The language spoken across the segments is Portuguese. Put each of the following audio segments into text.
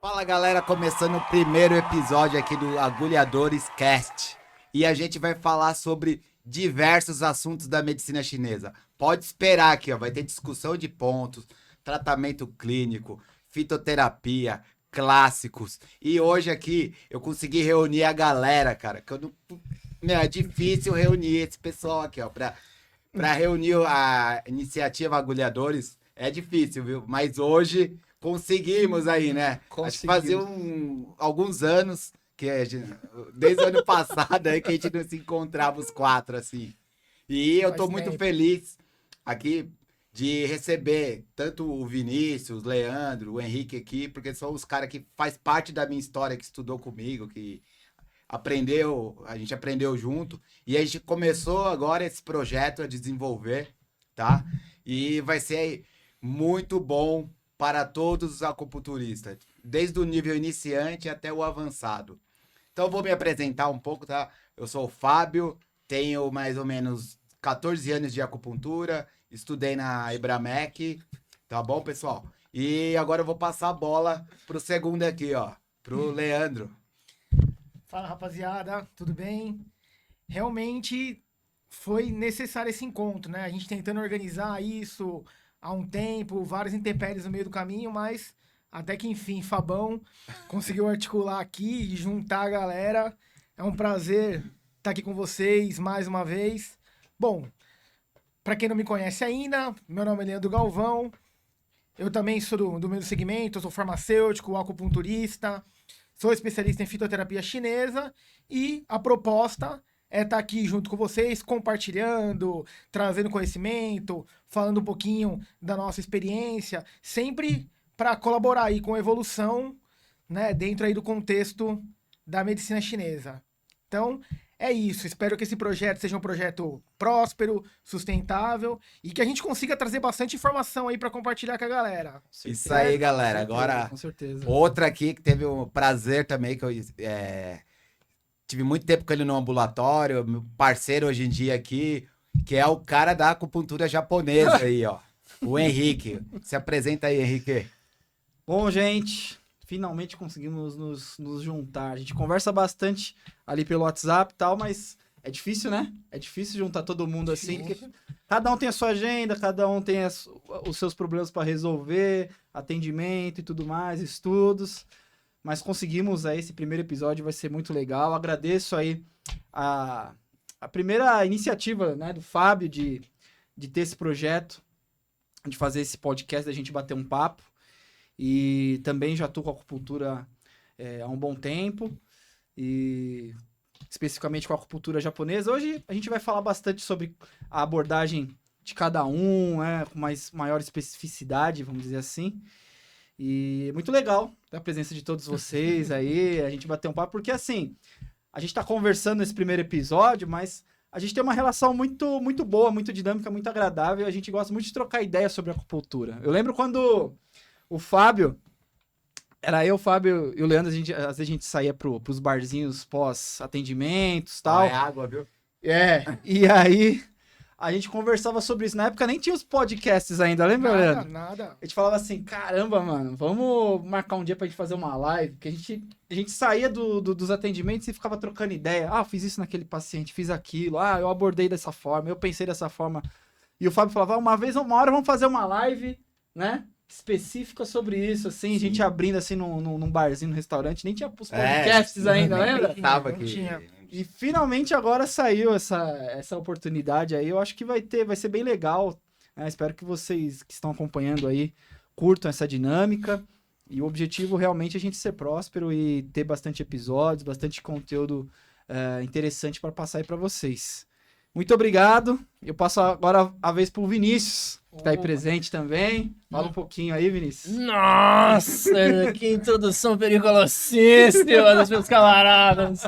Fala galera, começando o primeiro episódio aqui do Agulhadores Cast. E a gente vai falar sobre diversos assuntos da medicina chinesa. Pode esperar aqui, ó, vai ter discussão de pontos, tratamento clínico, fitoterapia, clássicos. E hoje aqui eu consegui reunir a galera, cara, que eu não... Meu, é difícil reunir esse pessoal aqui, ó, pra reunir a iniciativa Agulhadores. É difícil, viu? Mas hoje conseguimos aí, né? Acho que fazia alguns anos, desde o ano passado aí, que a gente não se encontrava os quatro, assim. E eu tô muito feliz aqui de receber tanto o Vinícius, o Leandro, o Henrique aqui, porque são os caras que faz parte da minha história, que estudou comigo, que a gente aprendeu junto. E a gente começou agora esse projeto a desenvolver, tá? E vai ser muito bom para todos os acupunturistas, desde o nível iniciante até o avançado. Então, eu vou me apresentar um pouco, tá? Eu sou o Fábio, tenho mais ou menos 14 anos de acupuntura, estudei na Ibramec, tá bom, pessoal? E agora eu vou passar a bola pro segundo aqui, ó, pro Leandro. Fala, rapaziada, tudo bem? Realmente foi necessário esse encontro, né? A gente tentando organizar isso há um tempo, várias intempéries no meio do caminho, mas até que enfim, Fabão conseguiu articular aqui e juntar a galera. É um prazer estar aqui com vocês mais uma vez. Bom, para quem não me conhece ainda, meu nome é Leandro Galvão. Eu também sou do mesmo segmento, eu sou farmacêutico, acupunturista, sou especialista em fitoterapia chinesa e a proposta é estar aqui junto com vocês, compartilhando, trazendo conhecimento, falando um pouquinho da nossa experiência, sempre para colaborar aí com a evolução, né, dentro aí do contexto da medicina chinesa. Então, é isso. Espero que esse projeto seja um projeto próspero, sustentável e que a gente consiga trazer bastante informação aí para compartilhar com a galera. Isso aí, galera. Agora, com certeza. outra aqui que teve o prazer também, que eu tive muito tempo com ele no ambulatório, meu parceiro hoje em dia aqui, que é o cara da acupuntura japonesa aí, ó. O Henrique. Se apresenta aí, Henrique. Bom, gente, finalmente conseguimos nos juntar. A gente conversa bastante ali pelo WhatsApp e tal, mas é difícil, né? É difícil juntar todo mundo assim, porque cada um tem a sua agenda, cada um tem os seus problemas para resolver, atendimento e tudo mais, estudos. Mas conseguimos aí, esse primeiro episódio vai ser muito legal. Agradeço aí a primeira iniciativa, né, do Fábio de ter esse projeto, de fazer esse podcast, da gente bater um papo. E também já estou com a acupuntura há um bom tempo, e especificamente com a acupuntura japonesa. Hoje a gente vai falar bastante sobre a abordagem de cada um, com maior especificidade, vamos dizer assim. E muito legal a presença de todos vocês aí, a gente bater um papo, porque assim, a gente tá conversando nesse primeiro episódio, mas a gente tem uma relação muito, muito boa, muito dinâmica, muito agradável, a gente gosta muito de trocar ideias sobre a acupuntura. Eu lembro quando o Fábio, era eu, o Fábio e o Leandro, às vezes a gente saía pros barzinhos pós-atendimentos e tal. É água, viu? E aí a gente conversava sobre isso. Na época nem tinha os podcasts ainda, lembra, Leandro? Nada. A gente falava assim, caramba, mano, vamos marcar um dia pra gente fazer uma live, porque a gente saía dos atendimentos e ficava trocando ideia. Ah, eu fiz isso naquele paciente, fiz aquilo, eu abordei dessa forma, eu pensei dessa forma. E o Fábio falava, uma hora vamos fazer uma live, né, específica sobre isso, assim. Sim. A gente abrindo assim num barzinho, num restaurante, nem tinha os podcasts ainda, lembra? Tava Não aqui. tinha. E finalmente agora saiu essa oportunidade aí. Eu acho que vai ser bem legal. Espero que vocês que estão acompanhando aí curtam essa dinâmica. E o objetivo realmente é a gente ser próspero e ter bastante episódios, bastante conteúdo interessante para passar aí para vocês. Muito obrigado. Eu passo agora a vez pro Vinícius, que tá aí presente também. Fala um pouquinho aí, Vinícius. Nossa, que introdução perigosíssima dos meus camaradas.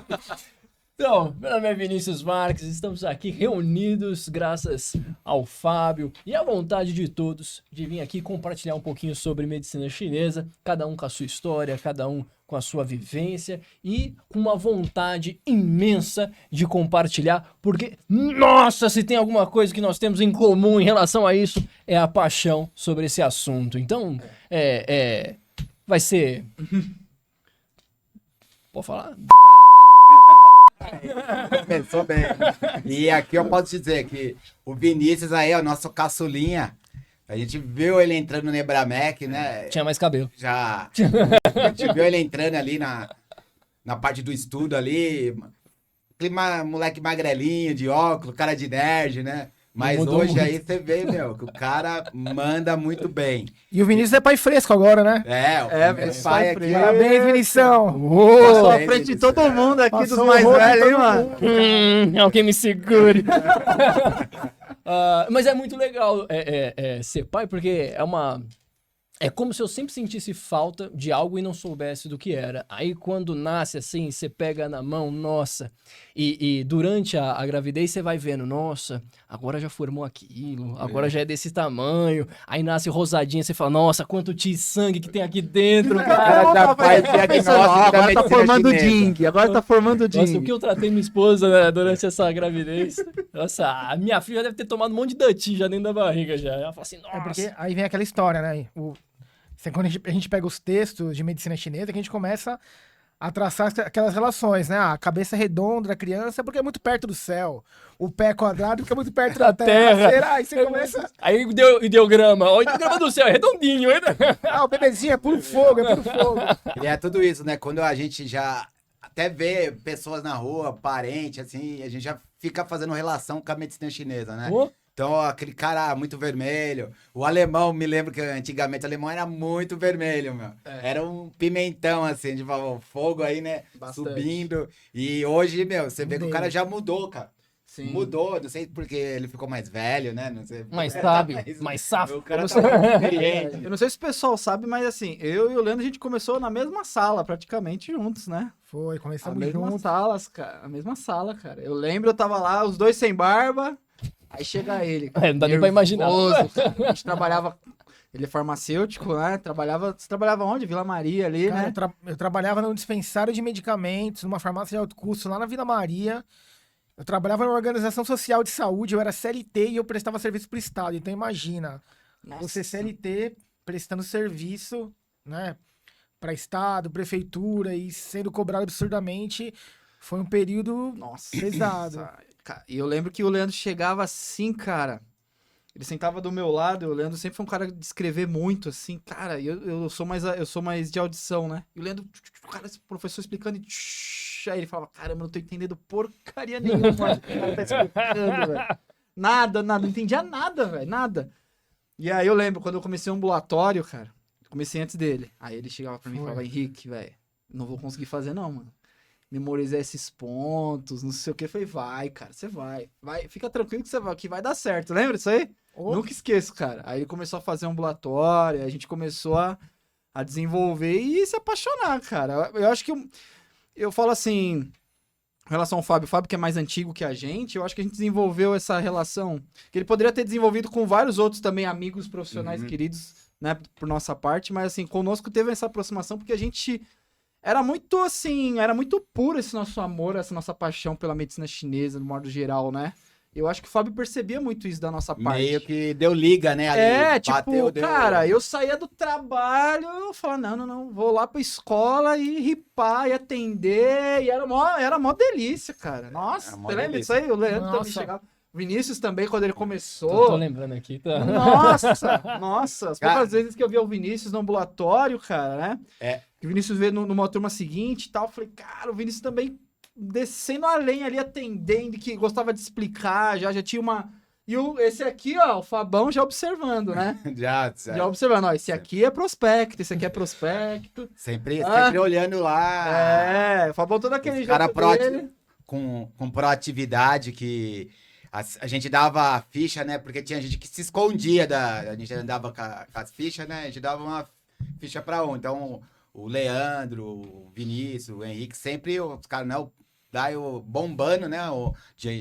Então, meu nome é Vinícius Marques, estamos aqui reunidos graças ao Fábio e à vontade de todos de vir aqui compartilhar um pouquinho sobre medicina chinesa, cada um com a sua história, cada um com a sua vivência e com uma vontade imensa de compartilhar, porque, nossa, se tem alguma coisa que nós temos em comum em relação a isso, é a paixão sobre esse assunto. Então, vai ser Pode falar? Começou bem. E aqui eu posso dizer que o Vinícius aí, ó, nosso caçulinha, a gente viu ele entrando no Nebramec, né? Tinha mais cabelo. Já. A gente viu ele entrando ali na parte do estudo ali. Clima, moleque magrelinho, de óculos, cara de nerd, né? Mas Mudou hoje muito. aí você vê, meu, que o cara manda muito bem. E o Vinícius é pai fresco agora, né? Esse pai aqui. Parabéns, Vinição. Passou à Parabéns, frente de Vinícius. todo mundo aqui, Passou dos mais o rodo em velhos, hein, todo mano? mundo. Alguém me segure. Mas é muito legal ser pai, porque é como se eu sempre sentisse falta de algo e não soubesse do que era. Aí quando nasce assim, você pega na mão, nossa, e durante a gravidez você vai vendo, nossa, agora já formou aquilo, agora já é desse tamanho. Aí nasce rosadinha, você fala, nossa, quanto de sangue que tem aqui dentro, cara. Cara, já faz Pensando, diagnóstico da agora tá medicina formando chinesa. Ding, agora tá formando Ding. Nossa, o que eu tratei minha esposa, né, durante essa gravidez. Nossa, a minha filha deve ter tomado um monte de Dutty já dentro da barriga já. Ela fala assim, nossa. É porque aí vem aquela história, né? Quando a gente pega os textos de medicina chinesa, que a gente começa a traçar aquelas relações, né? A cabeça redonda da criança é porque é muito perto do céu. O pé quadrado porque é muito perto da terra. Será? Aí você começa... Aí ideograma. Ó, o ideograma do céu, é redondinho. Ah, o bebezinho é puro fogo, é puro fogo. E é tudo isso, né? Quando a gente já até vê pessoas na rua, parente, assim, a gente já fica fazendo relação com a medicina chinesa, né? Ô, Então, aquele cara muito vermelho. O alemão, me lembro que antigamente o alemão era muito vermelho, meu. Era um pimentão, assim, de fogo aí, né? Bastante. Subindo. E hoje, meu, você vê que o cara já mudou, cara. Sim. Mudou, não sei porque ele ficou mais velho, né? Não sei. mais sábio, mais safo. O cara tá mais experiente. Eu não sei se o pessoal sabe, mas assim, eu e o Leandro, a gente começou na mesma sala, praticamente juntos, né? Foi, A começamos mesma juntos. sala, cara. A mesma sala, cara. Eu lembro, eu tava lá, os dois sem barba. Aí chega ele. Não dá nem pra imaginar. nervoso, cara. A gente trabalhava. Ele é farmacêutico, né? Você trabalhava onde? Vila Maria ali, Cara, né? eu trabalhava num dispensário de medicamentos, numa farmácia de alto custo lá na Vila Maria. Eu trabalhava numa organização social de saúde, eu era CLT e eu prestava serviço pro Estado. Então imagina, você CLT prestando serviço, né, para Estado, prefeitura e sendo cobrado absurdamente, foi um período Nossa. pesado. E eu lembro que o Leandro chegava assim, cara. Ele sentava do meu lado, e o Leandro sempre foi um cara de escrever muito, assim, cara, eu sou mais de audição, né? E o Leandro, o cara, esse professor explicando, e aí ele falava, caramba, eu não tô entendendo porcaria nenhuma, o cara tá explicando, velho. Nada, não entendia nada, velho, nada. E aí eu lembro, quando eu comecei o ambulatório, cara, comecei antes dele. Aí ele chegava pra mim e falava, Henrique, velho, não vou conseguir fazer não, mano. Memorizar esses pontos, não sei o que. Eu falei, vai, cara, você vai. Fica tranquilo que vai dar certo. Lembra disso aí? Nunca esqueço, cara. Aí ele começou a fazer ambulatório, a gente começou a desenvolver e se apaixonar, cara. Eu acho que eu falo assim, em relação ao Fábio, o Fábio que é mais antigo que a gente, eu acho que a gente desenvolveu essa relação, que ele poderia ter desenvolvido com vários outros também amigos profissionais queridos, né, por nossa parte, mas assim, conosco teve essa aproximação porque a gente era muito assim, era muito puro esse nosso amor, essa nossa paixão pela medicina chinesa, no modo geral, né? Eu acho que o Fábio percebia muito isso da nossa parte. Meio que deu liga, né? Ali, tipo, cara, eu saía do trabalho, eu falava, não, vou lá pra escola e ripar e atender, e era mó delícia, cara. Nossa, você lembra disso aí? O Leandro também chegava. Vinícius também, quando ele começou. Tô lembrando aqui, tá? Nossa, as poucas vezes que eu via o Vinícius no ambulatório, cara, né? Que o Vinícius veio numa turma seguinte e tal, eu falei, cara, o Vinícius também descendo além ali, atendendo, que gostava de explicar, já tinha uma... E esse aqui, ó, o Fabão já observando, né? Já observando, ó, esse aqui é prospecto, esse aqui é prospecto. Sempre olhando lá. O Fabão todo aquele jeito cara dele. Com proatividade, que a gente dava a ficha, né? Porque tinha gente que se escondia a gente andava com as fichas, né? A gente dava uma ficha pra um. Então, o Leandro, o Vinícius, o Henrique, sempre os caras, né? Bombando, né?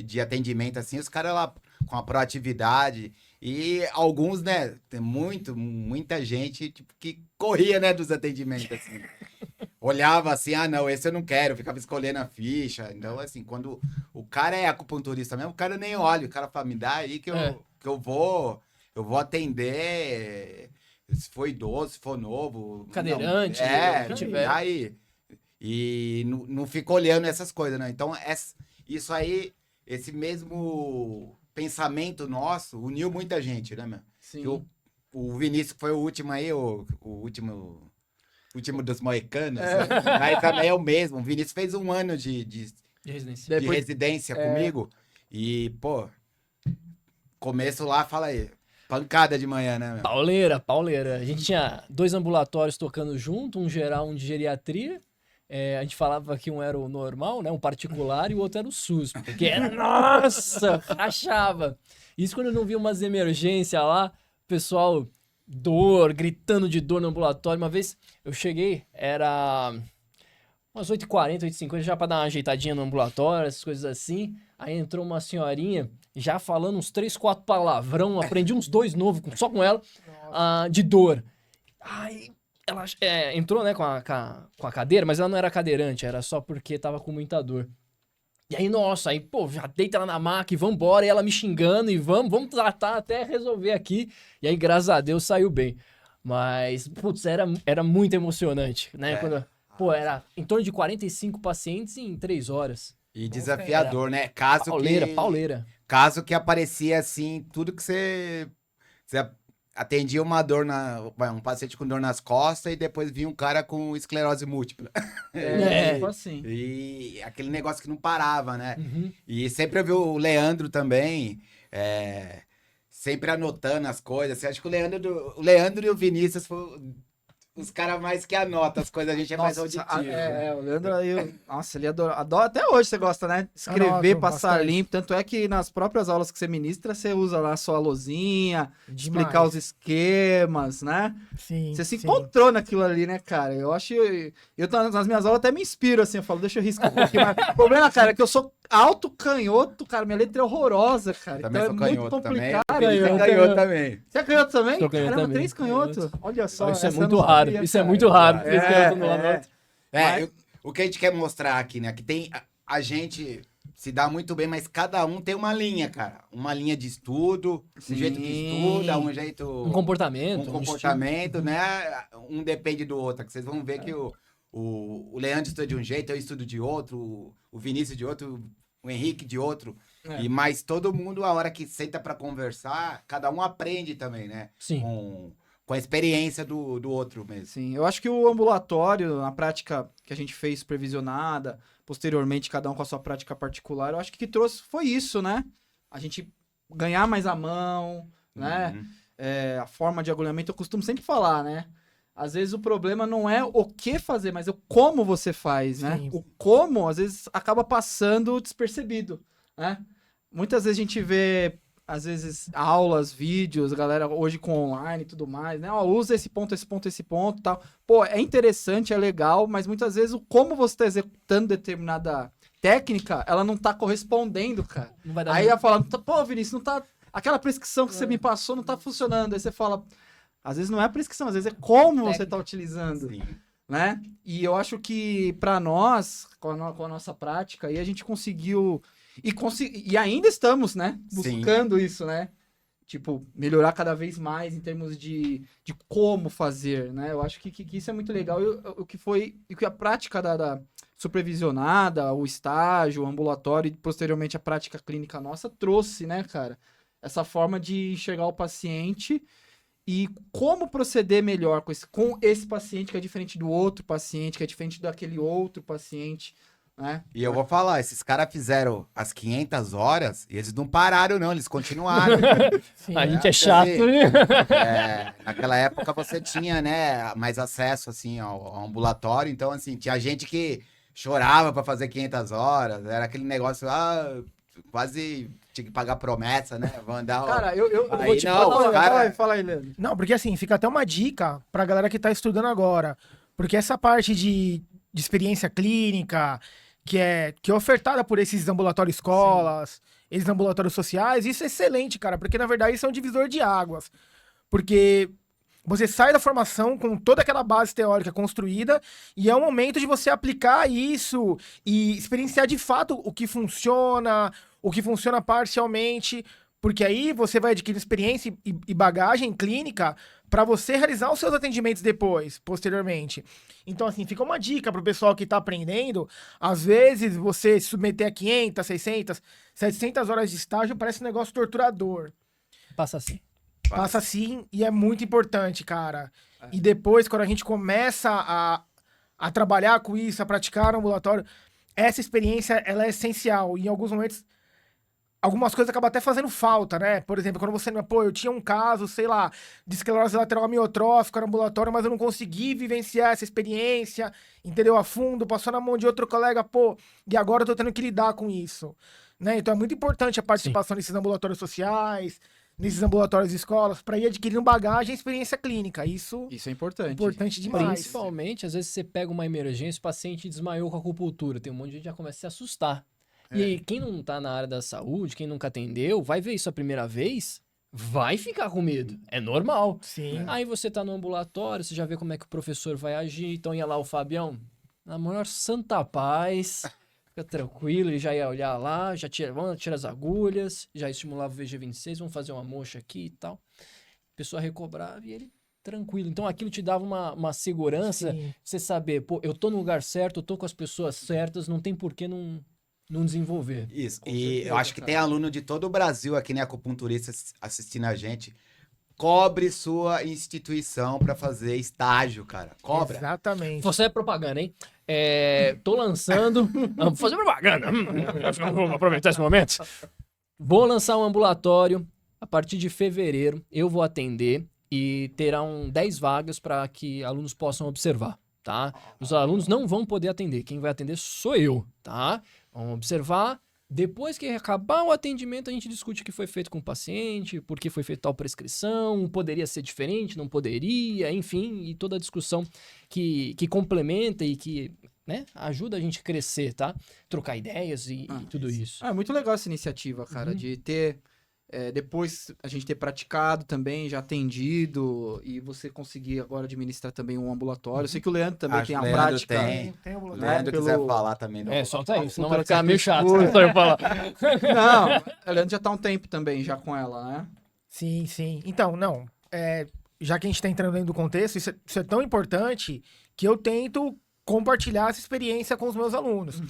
De atendimento, assim, os caras lá com a proatividade. E alguns, né? Tem muita gente tipo, que corria, né? Dos atendimentos, assim. Olhava assim, não, esse eu não quero, ficava escolhendo a ficha. Então, assim, quando o cara é acupunturista mesmo, o cara nem olha, o cara fala, me dá aí que eu vou atender, se for idoso, se for novo. Cadeirante, não, que tiver. aí. e não fica olhando essas coisas, né? Então, isso aí, esse mesmo pensamento nosso uniu muita gente, né, meu? Sim. Que o Vinícius que foi o último aí, o último dos moicanos, né? Mas também é o mesmo. O Vinícius fez 1 ano de residência. residência comigo. E, pô, começo lá, fala aí, pancada de manhã, né, meu? Pauleira. A gente tinha 2 ambulatórios tocando junto, um geral, um de geriatria. A gente falava que um era o normal, né? Um particular, e o outro era o SUS. Porque era, nossa, rachava. Isso quando eu não via umas emergências lá, o pessoal, gritando de dor no ambulatório. Uma vez eu cheguei, era umas 8h40, 8h50, já pra dar uma ajeitadinha no ambulatório, essas coisas assim. Aí entrou uma senhorinha, já falando uns 3, 4 palavrão, aprendi uns 2 novos, só com ela, de dor. Aí ela entrou, né, com a cadeira, mas ela não era cadeirante, era só porque tava com muita dor. E aí, nossa, aí, pô, já deita ela na maca e vambora, e ela me xingando, e vamos tratar até resolver aqui. E aí, graças a Deus, saiu bem. Mas, putz, era muito emocionante, né? Quando, pô, era em torno de 45 pacientes em 3 horas. E desafiador, né? Pauleira. Caso que aparecia, assim, tudo que você atendia uma dor um paciente com dor nas costas e depois vinha um cara com esclerose múltipla. Tipo assim. E aquele negócio que não parava, né? Uhum. E sempre eu vi o Leandro também, sempre anotando as coisas. Você acha que o Leandro e o Vinícius foram os caras mais que anotam as coisas, a gente é mais auditivo. O Leandro aí, nossa, ele adora até hoje você gosta, né? Escrever, Anoto passar bastante. limpo, tanto é que nas próprias aulas que você ministra, você usa lá a sua lousinha, Demais. explicar os esquemas, né? Sim, Você se sim. encontrou naquilo ali, né, cara? Eu acho, nas minhas aulas até me inspiro, assim, eu falo, deixa eu riscar um pouquinho mais. O problema, cara, é que eu sou alto canhoto, cara, minha letra é horrorosa, cara. Também então sou é muito canhoto também. complicado. O Vinícius é canhoto também. Você é canhoto também? Sou canhoto Caramba, também. 3 canhotos? Olha só. Isso é essa eu muito não raro. sabia, Isso é cara. muito raro. 3 canhotos no lado do outro. Mas- O que a gente quer mostrar aqui, né? Que tem a gente se dá muito bem, mas cada um tem uma linha, cara. Uma linha de estudo, Sim. um jeito que estuda, um jeito... Um comportamento. um comportamento, né? Um depende do outro. Que vocês vão ver que o Leandro estuda de um jeito, eu estudo de outro, o Vinícius de outro, o Henrique de outro. Mas todo mundo, a hora que senta pra conversar, cada um aprende também, né? Sim. Com a experiência do outro mesmo. Sim, eu acho que o ambulatório, na prática que a gente fez supervisionada, posteriormente cada um com a sua prática particular, eu acho que trouxe foi isso, né? A gente ganhar mais a mão, né? Uhum. A forma de agulhamento, eu costumo sempre falar, né? Às vezes o problema não é o que fazer, mas o como você faz, né? Sim. O como, às vezes, acaba passando despercebido, né? Muitas vezes a gente vê, às vezes, aulas, vídeos, galera hoje com online e tudo mais, né? Ó, usa esse ponto e tal. Pô, é interessante, é legal, mas muitas vezes o como você está executando determinada técnica, ela não tá correspondendo, cara. Não vai dar Aí ia falar, pô, Vinícius, não tá... Aquela prescrição que você me passou não tá funcionando. Aí você fala, às vezes não é a prescrição, às vezes é como você tá utilizando, Sim. né? E eu acho que pra nós, com a nossa prática, aí a gente conseguiu... E ainda estamos, né? Buscando isso, né? Tipo, melhorar cada vez mais em termos de como fazer, né? Eu acho que isso é muito legal. O que a prática da supervisionada, o estágio, o ambulatório e posteriormente a prática clínica nossa trouxe, né, cara? Essa forma de enxergar o paciente e como proceder melhor com esse paciente que é diferente do outro paciente, que é diferente daquele outro paciente, né? E eu vou falar, esses caras fizeram as 500 horas e eles não pararam, não, eles continuaram. Sim. A gente é chato, né? Naquela época você tinha, né, mais acesso, assim, ao ambulatório, então, assim, tinha gente que chorava pra fazer 500 horas, era aquele negócio, quase tinha que pagar promessa, né, vou andar... Cara, eu Aí vou te não, falar, cara- fala aí, Leandro. Não, porque assim, fica até uma dica pra galera que tá estudando agora. Porque essa parte de experiência clínica, que é ofertada por esses ambulatórios escolas, esses ambulatórios sociais, isso é excelente, cara, porque na verdade isso é um divisor de águas. Porque você sai da formação com toda aquela base teórica construída e é o momento de você aplicar isso e experienciar de fato o que funciona parcialmente. Porque aí você vai adquirir experiência e bagagem clínica para você realizar os seus atendimentos depois, posteriormente. Então, assim, fica uma dica pro pessoal que tá aprendendo. Às vezes, você se submeter a 500, 600, 700 horas de estágio parece um negócio torturador. Passa assim. Passa sim, e é muito importante, cara. E depois, quando a gente começa a trabalhar com isso, a praticar no ambulatório, essa experiência, ela é essencial. Em alguns momentos, algumas coisas acabam até fazendo falta, né? Por exemplo, quando você... Pô, eu tinha um caso, sei lá, de esclerose lateral amiotrófica no ambulatório, mas eu não consegui vivenciar essa experiência, entendeu? A fundo, passou na mão de outro colega, pô, e agora eu tô tendo que lidar com isso. Né? Então é muito importante a participação nesses ambulatórios sociais, nesses ambulatórios de escolas, para ir adquirindo bagagem e experiência clínica. Isso Isso é é importante. importante demais. Principalmente, às vezes você pega uma emergência, o paciente desmaiou com acupuntura. Tem um monte de gente que já começa a se assustar. E aí, quem não tá na área da saúde, quem nunca atendeu, vai ver isso a primeira vez, vai ficar com medo. É normal. Sim. Aí você tá no ambulatório, você já vê como é que o professor vai agir. Então ia lá o Fabião, na maior santa paz, fica tranquilo, ele já ia olhar lá, vamos tirar as agulhas, já estimulava o VG26, vamos fazer uma mocha aqui e tal. A pessoa recobrava e ele tranquilo. Então aquilo te dava uma segurança, Sim. você saber, pô, eu tô no lugar certo, eu tô com as pessoas certas, não tem por que não desenvolver. Isso. Com E certeza, eu acho que cara. tem aluno de todo o Brasil aqui, né, acupunturista assistindo a gente. Cobre sua instituição pra fazer estágio, cara. Cobra. Exatamente. Você é propaganda, hein? Tô lançando. Vou fazer propaganda. Acho que eu vou aproveitar esse momento. Vou lançar um ambulatório. A partir de fevereiro, eu vou atender e terão 10 vagas para que alunos possam observar, tá? Os alunos não vão poder atender. Quem vai atender sou eu, tá? Vão observar. Depois que acabar o atendimento, a gente discute o que foi feito com o paciente, por que foi feita tal prescrição, poderia ser diferente, não poderia, enfim, e toda a discussão que complementa e que, né, ajuda a gente a crescer, tá? Trocar ideias e tudo isso. É muito legal essa iniciativa, cara, de ter... depois a gente ter praticado também, já atendido, e você conseguir agora administrar também um ambulatório. Eu sei que o Leandro também Acho tem que a o Leandro prática. tem. Tem O ambulatório. Leandro pelo- quiser falar também. Solta aí, senão vai cultura ficar meio que chato. escuta. Só eu falar. Não, o Leandro já tá há um tempo também já com ela, né? Sim, sim. Então, não. Já que a gente está entrando dentro do contexto, isso é tão importante que eu tento compartilhar essa experiência com os meus alunos.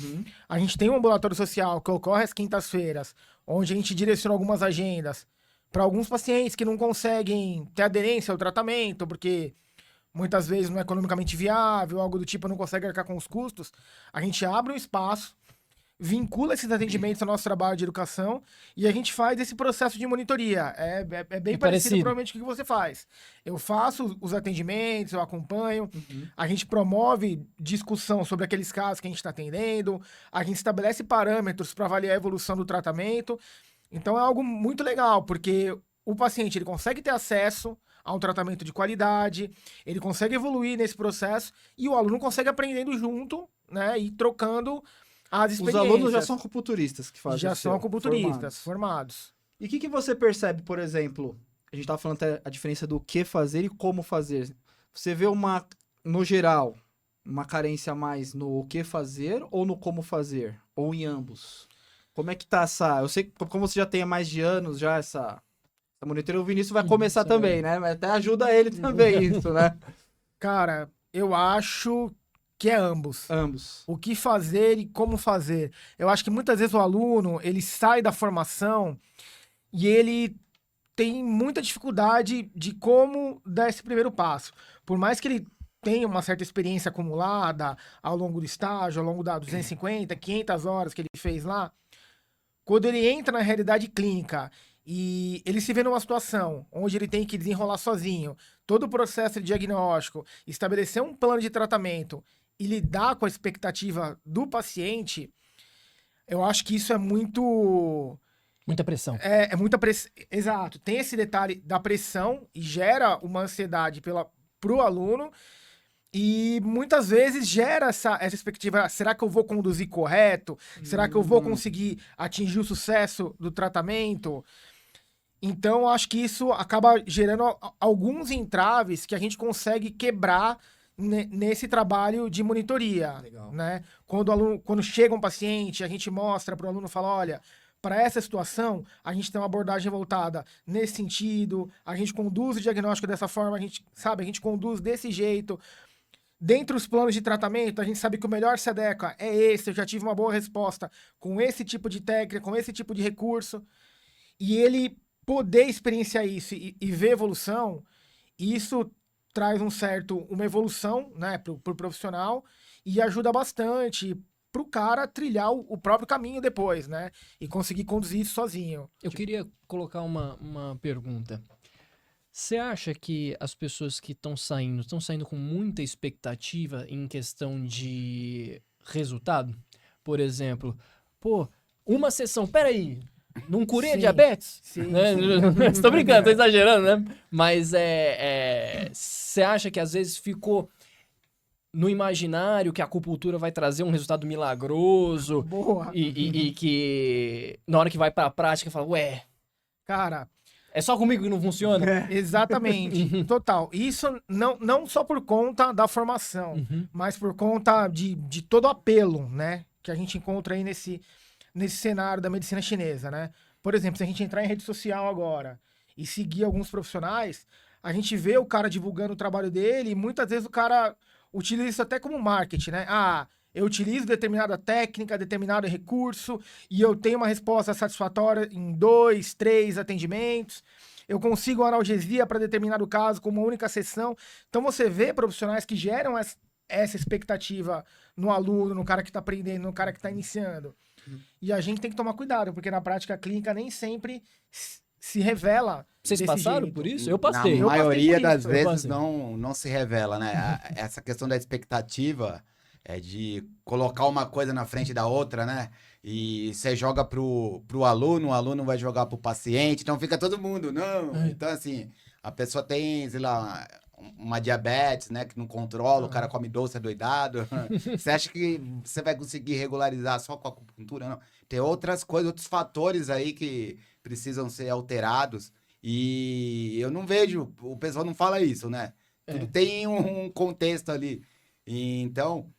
A gente tem um ambulatório social que ocorre às quintas-feiras, onde a gente direciona algumas agendas para alguns pacientes que não conseguem ter aderência ao tratamento, porque muitas vezes não é economicamente viável, algo do tipo, não consegue arcar com os custos. A gente abre um espaço, vincula esses atendimentos ao nosso trabalho de educação e a gente faz esse processo de monitoria. É bem parecido, provavelmente, com o que você faz. Eu faço os atendimentos, eu acompanho, a gente promove discussão sobre aqueles casos que a gente está atendendo, a gente estabelece parâmetros para avaliar a evolução do tratamento. Então é algo muito legal, porque o paciente ele consegue ter acesso a um tratamento de qualidade, ele consegue evoluir nesse processo e o aluno consegue aprendendo junto, né, e trocando as Os experiências. alunos já são acupunturistas que fazem Já o são seu, acupunturistas, formados. E o que você percebe, por exemplo, a gente tava falando até a diferença do que fazer e como fazer. Você vê no geral, uma carência mais no que fazer ou no como fazer? Ou em ambos? Como é que tá essa... Eu sei que como você já tem há mais de anos já essa monitoria, o Vinícius vai começar Isso, também, né? Mas até ajuda ele também isso, né? Cara, eu acho que é ambos. Ambos. O que fazer e como fazer. Eu acho que muitas vezes o aluno, ele sai da formação e ele tem muita dificuldade de como dar esse primeiro passo. Por mais que ele tenha uma certa experiência acumulada ao longo do estágio, ao longo das 250, 500 horas que ele fez lá, quando ele entra na realidade clínica e ele se vê numa situação onde ele tem que desenrolar sozinho todo o processo de diagnóstico, estabelecer um plano de tratamento e lidar com a expectativa do paciente, eu acho que isso é muito... Muita pressão. É muita pressão. Exato. Tem esse detalhe da pressão e gera uma ansiedade pro aluno e muitas vezes gera essa expectativa. Será que eu vou conduzir correto? Será que eu vou conseguir atingir o sucesso do tratamento? Então, eu acho que isso acaba gerando alguns entraves que a gente consegue quebrar nesse trabalho de monitoria. Legal. Né? Quando chega um paciente, a gente mostra para o aluno, fala, olha, para essa situação, a gente tem uma abordagem voltada nesse sentido, a gente conduz o diagnóstico dessa forma, a gente conduz desse jeito. Dentre os planos de tratamento, a gente sabe que o melhor se adequa é esse, eu já tive uma boa resposta com esse tipo de técnica, com esse tipo de recurso. E ele poder experienciar isso e ver evolução, isso traz uma evolução, né, pro profissional e ajuda bastante pro cara trilhar o próprio caminho depois, né? E conseguir conduzir isso sozinho. Eu queria colocar uma pergunta. Você acha que as pessoas que estão saindo com muita expectativa em questão de resultado? Por exemplo, pô, uma sessão, peraí, não curei a Sim, diabetes? sim, Né? Estou brincando, tô exagerando, né? Mas você acha que às vezes ficou no imaginário que a acupuntura vai trazer um resultado milagroso Boa. e que na hora que vai pra prática fala, ué, Cara, é só comigo que não funciona? exatamente, total. Isso não só por conta da formação, Uhum. mas por conta de todo o apelo, né? Que a gente encontra aí nesse cenário da medicina chinesa, né? Por exemplo, se a gente entrar em rede social agora e seguir alguns profissionais, a gente vê o cara divulgando o trabalho dele e muitas vezes o cara utiliza isso até como marketing, né? Ah, eu utilizo determinada técnica, determinado recurso e eu tenho uma resposta satisfatória em 2, 3 atendimentos. Eu consigo analgesia para determinado caso com uma única sessão. Então você vê profissionais que geram essa expectativa no aluno, no cara que está aprendendo, no cara que está iniciando. E a gente tem que tomar cuidado, porque na prática clínica nem sempre se revela. Vocês desse passaram jeito. por isso? Eu passei. Na maioria por das isso, eu vezes passei. não se revela, né? Essa questão da expectativa é de colocar uma coisa na frente da outra, né? E você joga pro aluno, o aluno vai jogar pro paciente, então fica todo mundo, não. É. Então, assim, a pessoa tem, sei lá, uma diabetes, né? Que não controla, o cara come doce, é doidado. Você acha que você vai conseguir regularizar só com a acupuntura? Não. Tem outras coisas, outros fatores aí que precisam ser alterados. E eu não vejo, o pessoal não fala isso, né? Tudo tem um contexto ali. E, então,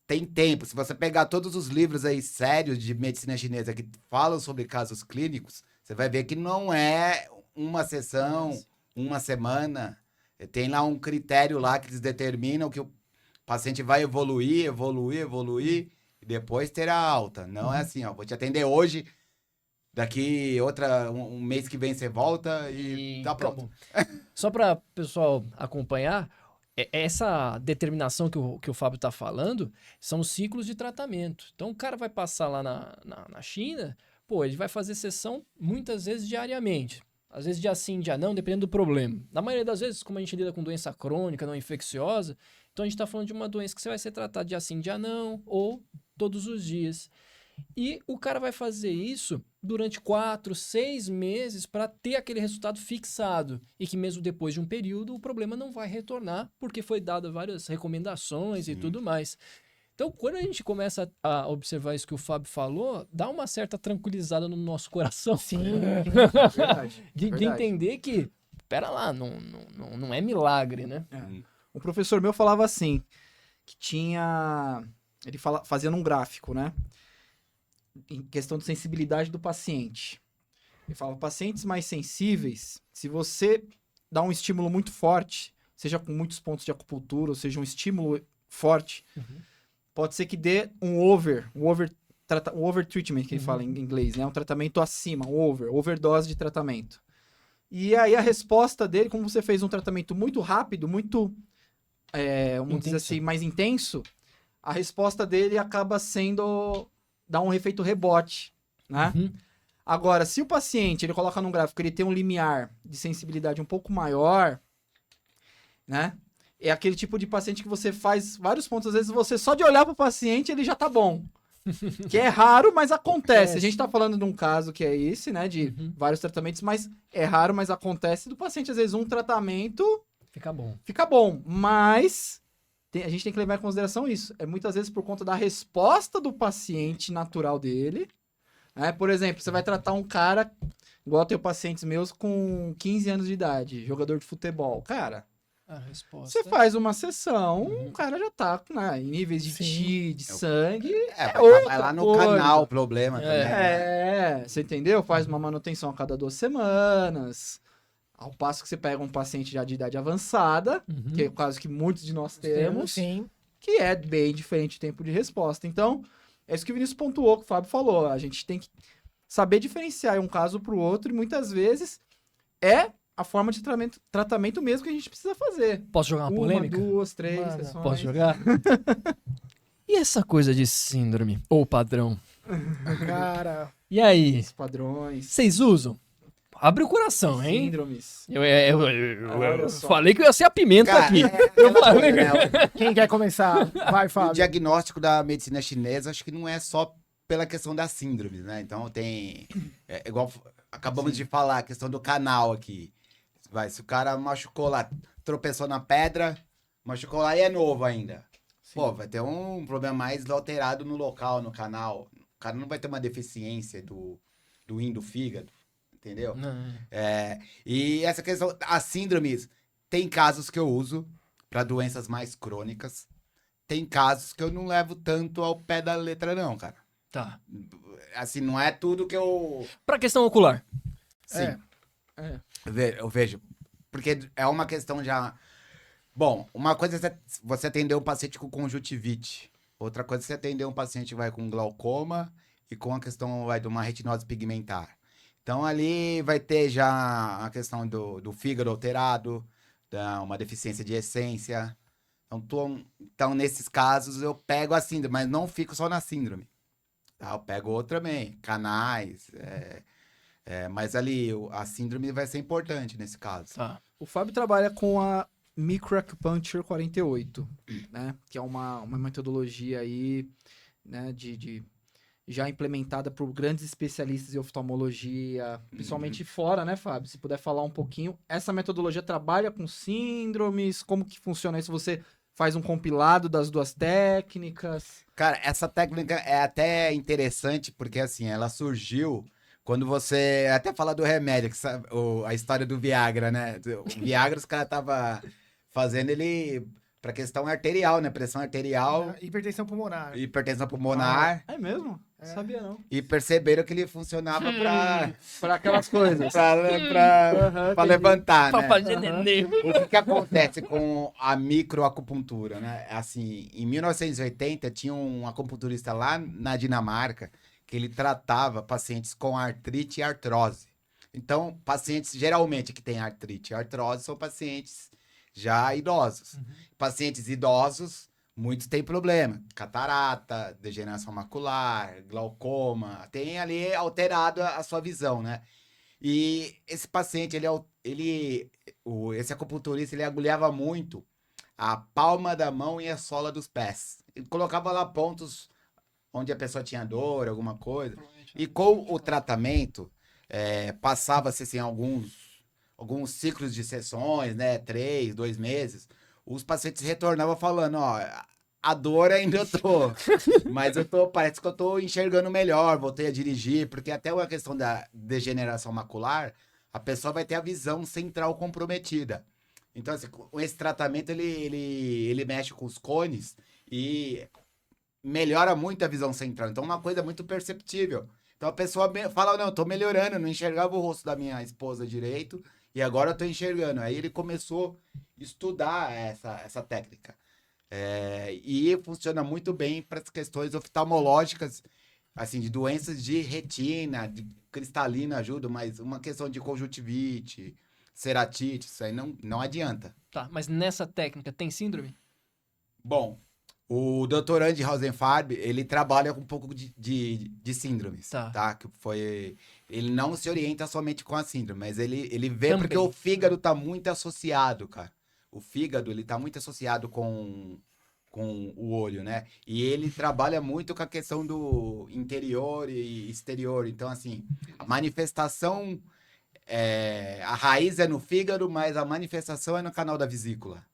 tem tempo. Se você pegar todos os livros aí sérios de medicina chinesa que falam sobre casos clínicos, você vai ver que não é uma sessão, uma semana. Tem lá um critério lá que eles determinam que o paciente vai evoluir, e depois terá alta. Não é assim, ó, vou te atender hoje, daqui um mês que vem você volta e tá pronto. acabou. Só para o pessoal acompanhar, essa determinação que o Fábio está falando são os ciclos de tratamento. Então o cara vai passar lá na China, pô, ele vai fazer sessão muitas vezes diariamente. Às vezes dia sim, dia não, dependendo do problema. Na maioria das vezes, como a gente lida com doença crônica, não infecciosa, então a gente está falando de uma doença que você vai ser tratado dia sim, dia não, ou todos os dias. E o cara vai fazer isso durante 4, 6 meses para ter aquele resultado fixado. E que mesmo depois de um período, o problema não vai retornar, porque foi dado várias recomendações e tudo mais. Então, quando a gente começa a observar isso que o Fábio falou, dá uma certa tranquilizada no nosso coração. Sim. Verdade. De entender que, pera lá, não é milagre, né? Um professor meu falava assim, que tinha... Ele fazia num gráfico, né? Em questão de sensibilidade do paciente. Ele falava, pacientes mais sensíveis, se você dá um estímulo muito forte, seja com muitos pontos de acupuntura, ou seja, um estímulo forte, pode ser que dê um over treatment, que ele fala em inglês, né? Um tratamento acima, overdose de tratamento. E aí a resposta dele, como você fez um tratamento muito rápido, muito, vamos dizer assim, mais intenso, a resposta dele acaba sendo dar um efeito rebote, né? Agora, se o paciente, ele coloca num gráfico, ele tem um limiar de sensibilidade um pouco maior, né? É aquele tipo de paciente que você faz vários pontos, às vezes você só de olhar pro paciente, ele já tá bom. Que é raro, mas acontece. A gente tá falando de um caso que é esse, né? De vários tratamentos, mas é raro, mas acontece do paciente, às vezes, um tratamento Fica bom. mas a gente tem que levar em consideração isso. É muitas vezes por conta da resposta do paciente natural dele. Né? Por exemplo, você vai tratar um cara, igual eu tenho pacientes meus com 15 anos de idade, jogador de futebol. Cara, A resposta. Você faz uma sessão, o cara já tá, né, em níveis de Sim. ti, de sangue. Vai lá no outra coisa. canal o problema também. Você entendeu? Faz uma manutenção a cada 2 semanas. Ao passo que você pega um paciente já de idade avançada, Uhum. que é o caso que muitos de nós temos, Sim. que é bem diferente o tempo de resposta. Então, é isso que o Vinícius pontuou, que o Fábio falou. A gente tem que saber diferenciar um caso para o outro e muitas vezes é a forma de tratamento mesmo que a gente precisa fazer. Posso jogar uma polêmica? 2, 3 Manda. sessões. Posso jogar? E essa coisa de síndrome ou padrão? Cara, E aí? Os padrões, Vocês usam? Abre o coração, hein? síndromes. Eu Olha só. falei que eu ia ser a pimenta Cara, aqui. aquela coisa, né? quem quer começar? Vai, O Fábio. diagnóstico da medicina chinesa, acho que não é só pela questão das síndromes, né? Então tem. Igual acabamos de falar, a questão do canal aqui. Se o cara machucou lá, tropeçou na pedra, machucou lá e é novo ainda. Pô, vai ter um problema mais alterado no local, no canal. O cara não vai ter uma deficiência do rim, do fígado, entendeu? Não. E essa questão, as síndromes, tem casos que eu uso para doenças mais crônicas. Tem casos que eu não levo tanto ao pé da letra, não, cara. Tá. Assim, não é tudo que eu. Pra questão ocular. Sim, É. eu vejo. Porque é uma questão já. Bom, uma coisa é você atender um paciente com conjuntivite. Outra coisa é você atender um paciente que vai com glaucoma e com a questão de uma retinose pigmentar. Então ali vai ter já a questão do fígado alterado, uma deficiência de essência. Então, nesses casos, eu pego a síndrome, mas não fico só na síndrome. Tá? Eu pego outra também, canais. Mas ali, a síndrome vai ser importante nesse caso. Tá. O Fábio trabalha com a Microacupuncture 48, né? Que é uma metodologia aí, né, já implementada por grandes especialistas em oftalmologia, principalmente fora, né, Fábio? Se puder falar um pouquinho. Essa metodologia trabalha com síndromes? Como que funciona isso? Você faz um compilado das duas técnicas? Cara, essa técnica é até interessante porque, assim, ela surgiu quando você até fala do remédio, que sabe, a história do Viagra, né? O Viagra, os caras estavam fazendo ele pra questão arterial, né? Pressão arterial, Hipertensão pulmonar. hipertensão pulmonar, É mesmo? Sabia não. e perceberam que ele funcionava Para aquelas coisas. pra levantar, Pra né? fazer neném. O que acontece com a microacupuntura, né? Assim, em 1980 tinha um acupunturista lá na Dinamarca que ele tratava pacientes com artrite e artrose. Então, pacientes geralmente que têm artrite e artrose são pacientes já idosos. Pacientes idosos, muitos têm problema. Catarata, degeneração macular, glaucoma, tem ali alterado a sua visão, né? E esse paciente, esse acupunturista, ele agulhava muito a palma da mão e a sola dos pés. Ele colocava lá pontos onde a pessoa tinha dor, alguma coisa. E com o tratamento, passava-se assim, alguns ciclos de sessões, né? 3, 2 meses. Os pacientes retornavam falando, ó, a dor ainda eu tô, mas parece que eu tô enxergando melhor, voltei a dirigir, porque até a questão da degeneração macular, a pessoa vai ter a visão central comprometida. Então, assim, com esse tratamento, ele mexe com os cones e melhora muito a visão central. Então, uma coisa muito perceptível. Então, a pessoa fala, não, eu tô melhorando, eu não enxergava o rosto da minha esposa direito, e agora eu tô enxergando. Aí ele começou a estudar essa técnica. E funciona muito bem para as questões oftalmológicas, assim, de doenças de retina, de cristalina ajuda, mas uma questão de conjuntivite, ceratite, isso aí não adianta. Tá, mas nessa técnica tem síndrome? Bom, o Dr. Andy Rosenfarb, ele trabalha com um pouco de síndromes, tá? Ele não se orienta somente com a síndrome, mas ele vê Também. porque o fígado tá muito associado, cara. O fígado, ele tá muito associado com o olho, né? E ele trabalha muito com a questão do interior e exterior. Então, assim, a manifestação, a raiz é no fígado, mas a manifestação é no canal da vesícula.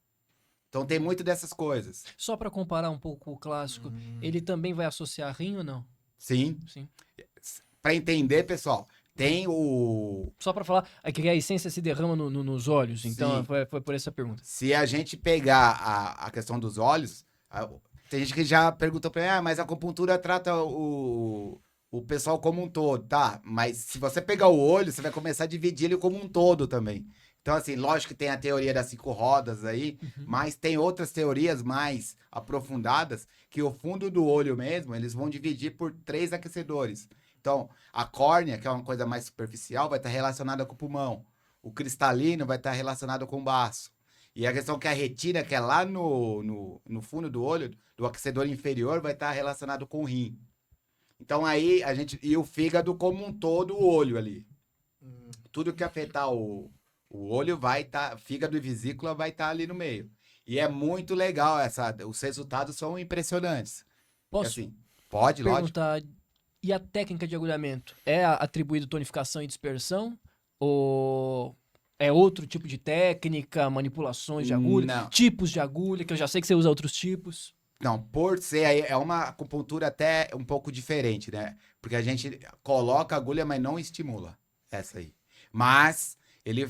Então, tem muito dessas coisas. Só pra comparar um pouco o clássico, ele também vai associar rim ou não? Sim. Sim. Para entender, pessoal, Tem o... Só pra falar, é que a essência se derrama nos olhos, então Sim. foi por essa pergunta. Se a gente pegar a questão dos olhos, tem gente que já perguntou pra mim, mas a acupuntura trata o pessoal como um todo, tá? Mas se você pegar o olho, você vai começar a dividir ele como um todo também. Então, assim, lógico que tem a teoria das 5 rodas aí, mas tem outras teorias mais aprofundadas que o fundo do olho mesmo, eles vão dividir por 3 aquecedores. Então, a córnea, que é uma coisa mais superficial, vai estar relacionada com o pulmão. O cristalino vai estar relacionado com o baço. E a questão que a retina, que é lá no fundo do olho, do aquecedor inferior, vai estar relacionado com o rim. Então aí a gente. E o fígado como um todo, o olho ali. Tudo que afetar o olho vai estar. Fígado e vesícula vai estar ali no meio. E é muito legal os resultados são impressionantes. Posso Assim, pode, lógico. perguntar, e a técnica de agulhamento? É atribuído tonificação e dispersão? Ou é outro tipo de técnica, manipulações de agulha, Não. tipos de agulha, que eu já sei que você usa outros tipos? Não, por ser aí, é uma acupuntura até um pouco diferente, né? Porque a gente coloca a agulha, mas não estimula essa aí. Mas ele,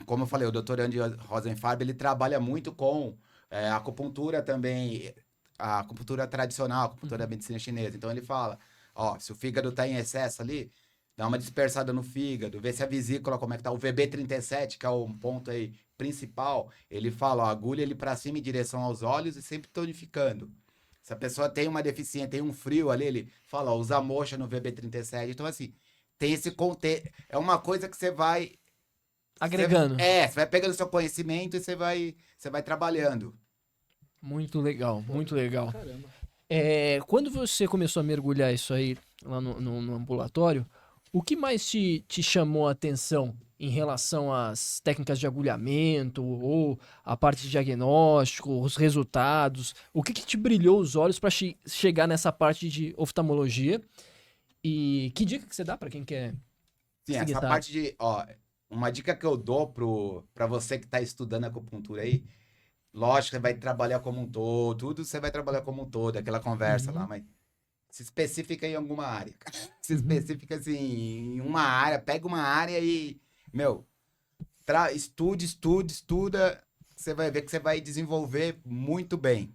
como eu falei, o Dr. Andy Rosenfarb, ele trabalha muito com a acupuntura também, a acupuntura tradicional, a acupuntura da medicina chinesa. Então ele fala, ó, se o fígado tá em excesso ali, dá uma dispersada no fígado, vê se a vesícula como é que tá. O VB37, que é um ponto aí principal, ele fala, ó, agulha ele para cima em direção aos olhos e sempre tonificando. Se a pessoa tem uma deficiência, tem um frio ali, ele fala, ó, usa moxa no VB37. Então, assim, tem esse contexto. É uma coisa que você vai. Agregando. Você vai pegando seu conhecimento e você vai trabalhando. Muito legal, muito legal. Caramba. Quando você começou a mergulhar isso aí lá no ambulatório, o que mais te chamou a atenção em relação às técnicas de agulhamento ou a parte de diagnóstico, os resultados? O que te brilhou os olhos para chegar nessa parte de oftalmologia? E que dica que você dá para quem quer Sim, seguir essa essa parte de. Ó, uma dica que eu dou pra você que tá estudando acupuntura aí, lógico que você vai trabalhar como um todo, tudo você vai trabalhar como um todo, aquela conversa lá, mas se especifica em alguma área, cara. Se especifica assim, em uma área, pega uma área e, meu, estuda, você vai ver que você vai desenvolver muito bem,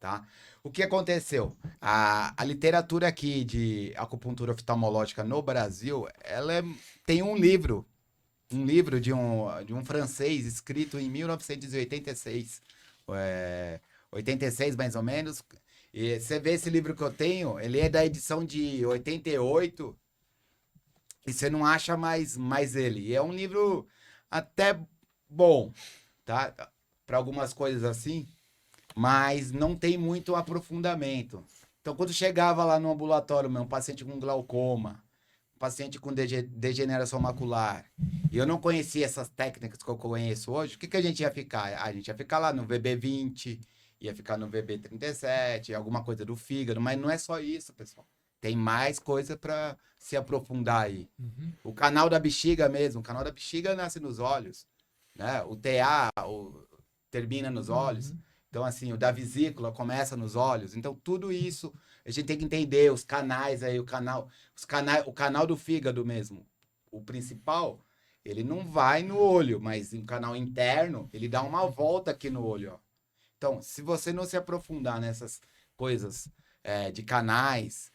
tá? O que aconteceu? A literatura aqui de acupuntura oftalmológica no Brasil, tem um livro de um francês escrito em 1986, 86 mais ou menos. E você vê esse livro que eu tenho, ele é da edição de 88 e você não acha mais ele. E é um livro até bom, tá? Para algumas coisas assim, mas não tem muito aprofundamento. Então, quando chegava lá no ambulatório, um paciente com glaucoma, um paciente com degeneração macular, e eu não conhecia essas técnicas que eu conheço hoje, o que a gente ia ficar? A gente ia ficar lá no VB20, ia ficar no VB37, alguma coisa do fígado, mas não é só isso, pessoal. Tem mais coisa para se aprofundar aí. O canal da bexiga mesmo, o canal da bexiga nasce nos olhos, né? O TA termina nos olhos. Então, assim, o da vesícula começa nos olhos. Então, tudo isso a gente tem que entender, os canais aí, o canal do fígado mesmo. O principal, ele não vai no olho, mas o canal interno, ele dá uma volta aqui no olho, ó. Então, se você não se aprofundar nessas coisas de canais,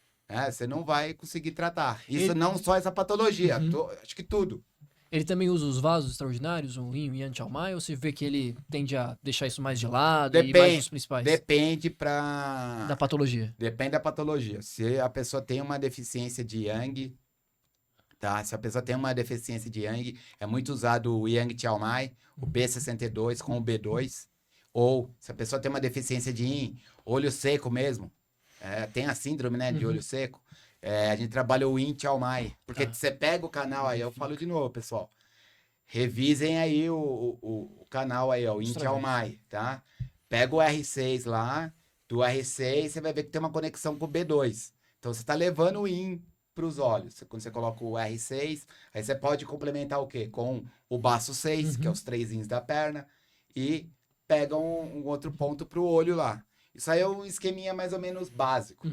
você não vai conseguir tratar. Isso não só essa patologia, acho que tudo. Ele também usa os vasos extraordinários, o Yin e o Yang Xiaomai, ou você vê que ele tende a deixar isso mais de lado e mais os principais? Depende Da patologia. Depende da patologia. Se a pessoa tem uma deficiência de Yang, tá? Se a pessoa tem uma deficiência de Yang, é muito usado o Yang Xiaomai, o B62 com o B2. Ou, se a pessoa tem uma deficiência de Yin, olho seco mesmo, tem a síndrome, né, de olho seco, a gente trabalha o Yin Xiaomai. Porque você pega o canal aí, eu falo de novo, pessoal. Revisem aí o canal aí, ó, o Yin Xiaomai, tá? Pega o R6 lá, do R6 você vai ver que tem uma conexão com o B2. Então você tá levando o Yin para os olhos. Quando você coloca o R6, aí você pode complementar o quê? Com o baço 6, que é os 3 Yins da perna, e pega um outro ponto pro olho lá. Isso aí é um esqueminha mais ou menos básico.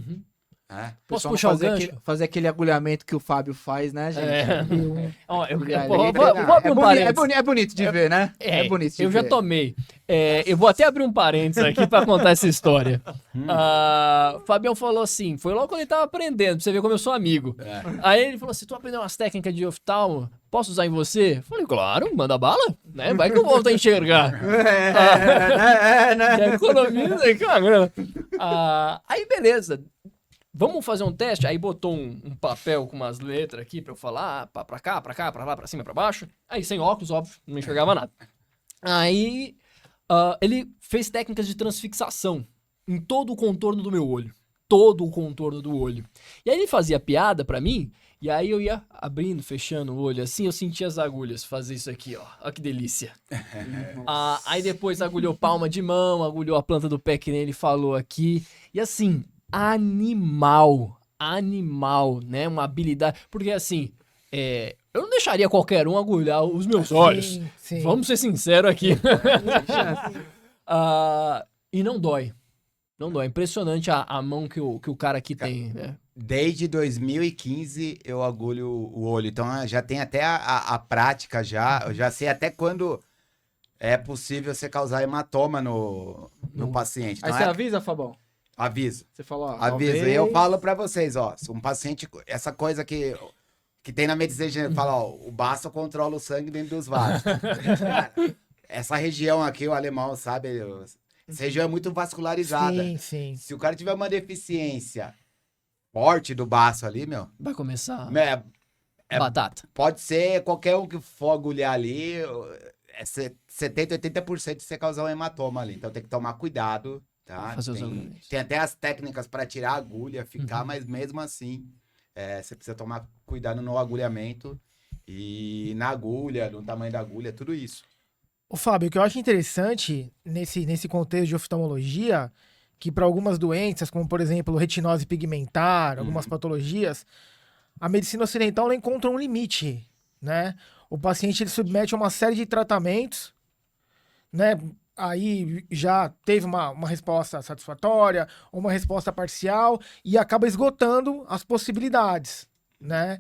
É. Posso Pessoal, puxar o fazer gancho? fazer aquele agulhamento que o Fábio faz, né, gente? É. Ó, Ali, vou abrir um parênteses. é bonito de ver, né? É bonito de eu ver. já tomei. Eu vou até abrir um parênteses aqui pra contar essa história. O Fabião falou assim, foi logo quando ele tava aprendendo, pra você ver como eu sou amigo. É. Aí ele falou assim, tu aprendeu umas técnicas de oftalmo, posso usar em você? Eu falei, claro, manda bala, né? Vai que eu volto a enxergar. Né? Já economiza aí, caramba. Aí beleza. Vamos fazer um teste? Aí botou um papel com umas letras aqui pra eu falar, pra cá, pra lá, pra cima, pra baixo. Aí sem óculos, óbvio, não enxergava nada. Aí ele fez técnicas de transfixação em todo o contorno do meu olho. Todo o contorno do olho. E aí ele fazia piada pra mim, e aí eu ia abrindo, fechando o olho assim, eu sentia as agulhas fazer isso aqui, ó. Olha que delícia. Aí depois agulhou palma de mão, agulhou a planta do pé que nem ele falou aqui. E assim, animal, né? Uma habilidade. Porque assim, eu não deixaria qualquer um agulhar os meus olhos. Sim. Vamos ser sinceros aqui. E não dói. Não dói. É impressionante a mão que o cara aqui tem, né? Desde 2015 eu agulho o olho. Então já tem até a prática já. Eu já sei até quando é possível você causar hematoma no paciente. Aí Então você avisa, Fabão? aviso. Você falou, ó, Avisa. talvez- Eu falo pra vocês, ó. Se um paciente. Essa coisa que tem na medicina, fala, ó, o baço controla o sangue dentro dos vasos. Cara, essa região aqui, o alemão sabe. Essa região é muito vascularizada. Sim. Se o cara tiver uma deficiência forte do baço ali, meu. Vai começar É, batata. pode ser qualquer um que for agulhar ali. 70, 80% de você causar um hematoma ali. Então tem que tomar cuidado. Tá? Fazer os agulhamentos. Tem até as técnicas para tirar a agulha, ficar, mas mesmo assim, você precisa tomar cuidado no agulhamento e na agulha, no tamanho da agulha, tudo isso. Ô, Fábio, o que eu acho interessante nesse contexto de oftalmologia, que para algumas doenças, como por exemplo retinose pigmentar, algumas patologias, a medicina ocidental ela encontra um limite, né? O paciente ele submete a uma série de tratamentos, né? Aí já teve uma resposta satisfatória, uma resposta parcial e acaba esgotando as possibilidades, né?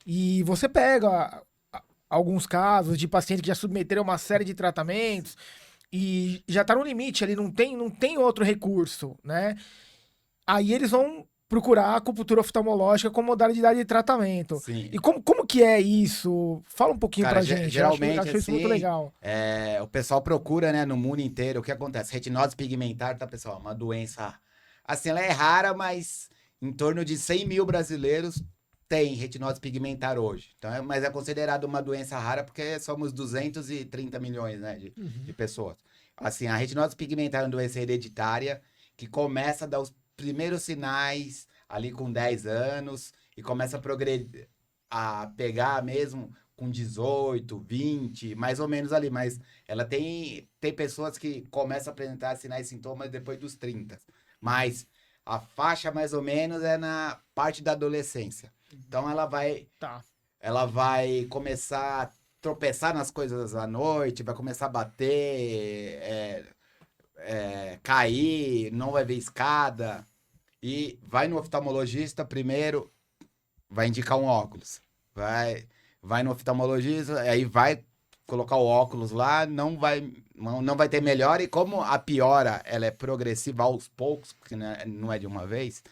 E você pega alguns casos de pacientes que já submeteram a uma série de tratamentos e já tá no limite ali, não tem outro recurso, né? Aí eles vão procurar a acupuntura oftalmológica como modalidade de tratamento. Sim. E como que é isso? Fala um pouquinho Cara, pra gente. geralmente, eu acho isso muito assim, legal. O pessoal procura, né, no mundo inteiro. O que acontece? Retinose pigmentar, tá, pessoal? Uma doença. Assim, ela é rara, mas em torno de 100 mil brasileiros tem retinose pigmentar hoje. Então, mas é considerado uma doença rara porque somos 230 milhões, né, de pessoas. Assim, a retinose pigmentar é uma doença hereditária que começa a dar os primeiros sinais ali com 10 anos e começa a progredir, a pegar mesmo com 18, 20, mais ou menos ali, mas ela tem pessoas que começam a apresentar sinais e sintomas depois dos 30, mas a faixa mais ou menos é na parte da adolescência. Então ela vai começar a tropeçar nas coisas à noite, vai começar a bater, cair, não vai ver escada e vai no oftalmologista primeiro, vai indicar um óculos, vai no oftalmologista, aí vai colocar o óculos lá, não vai ter melhora e como a piora ela é progressiva aos poucos, porque não é de uma vez,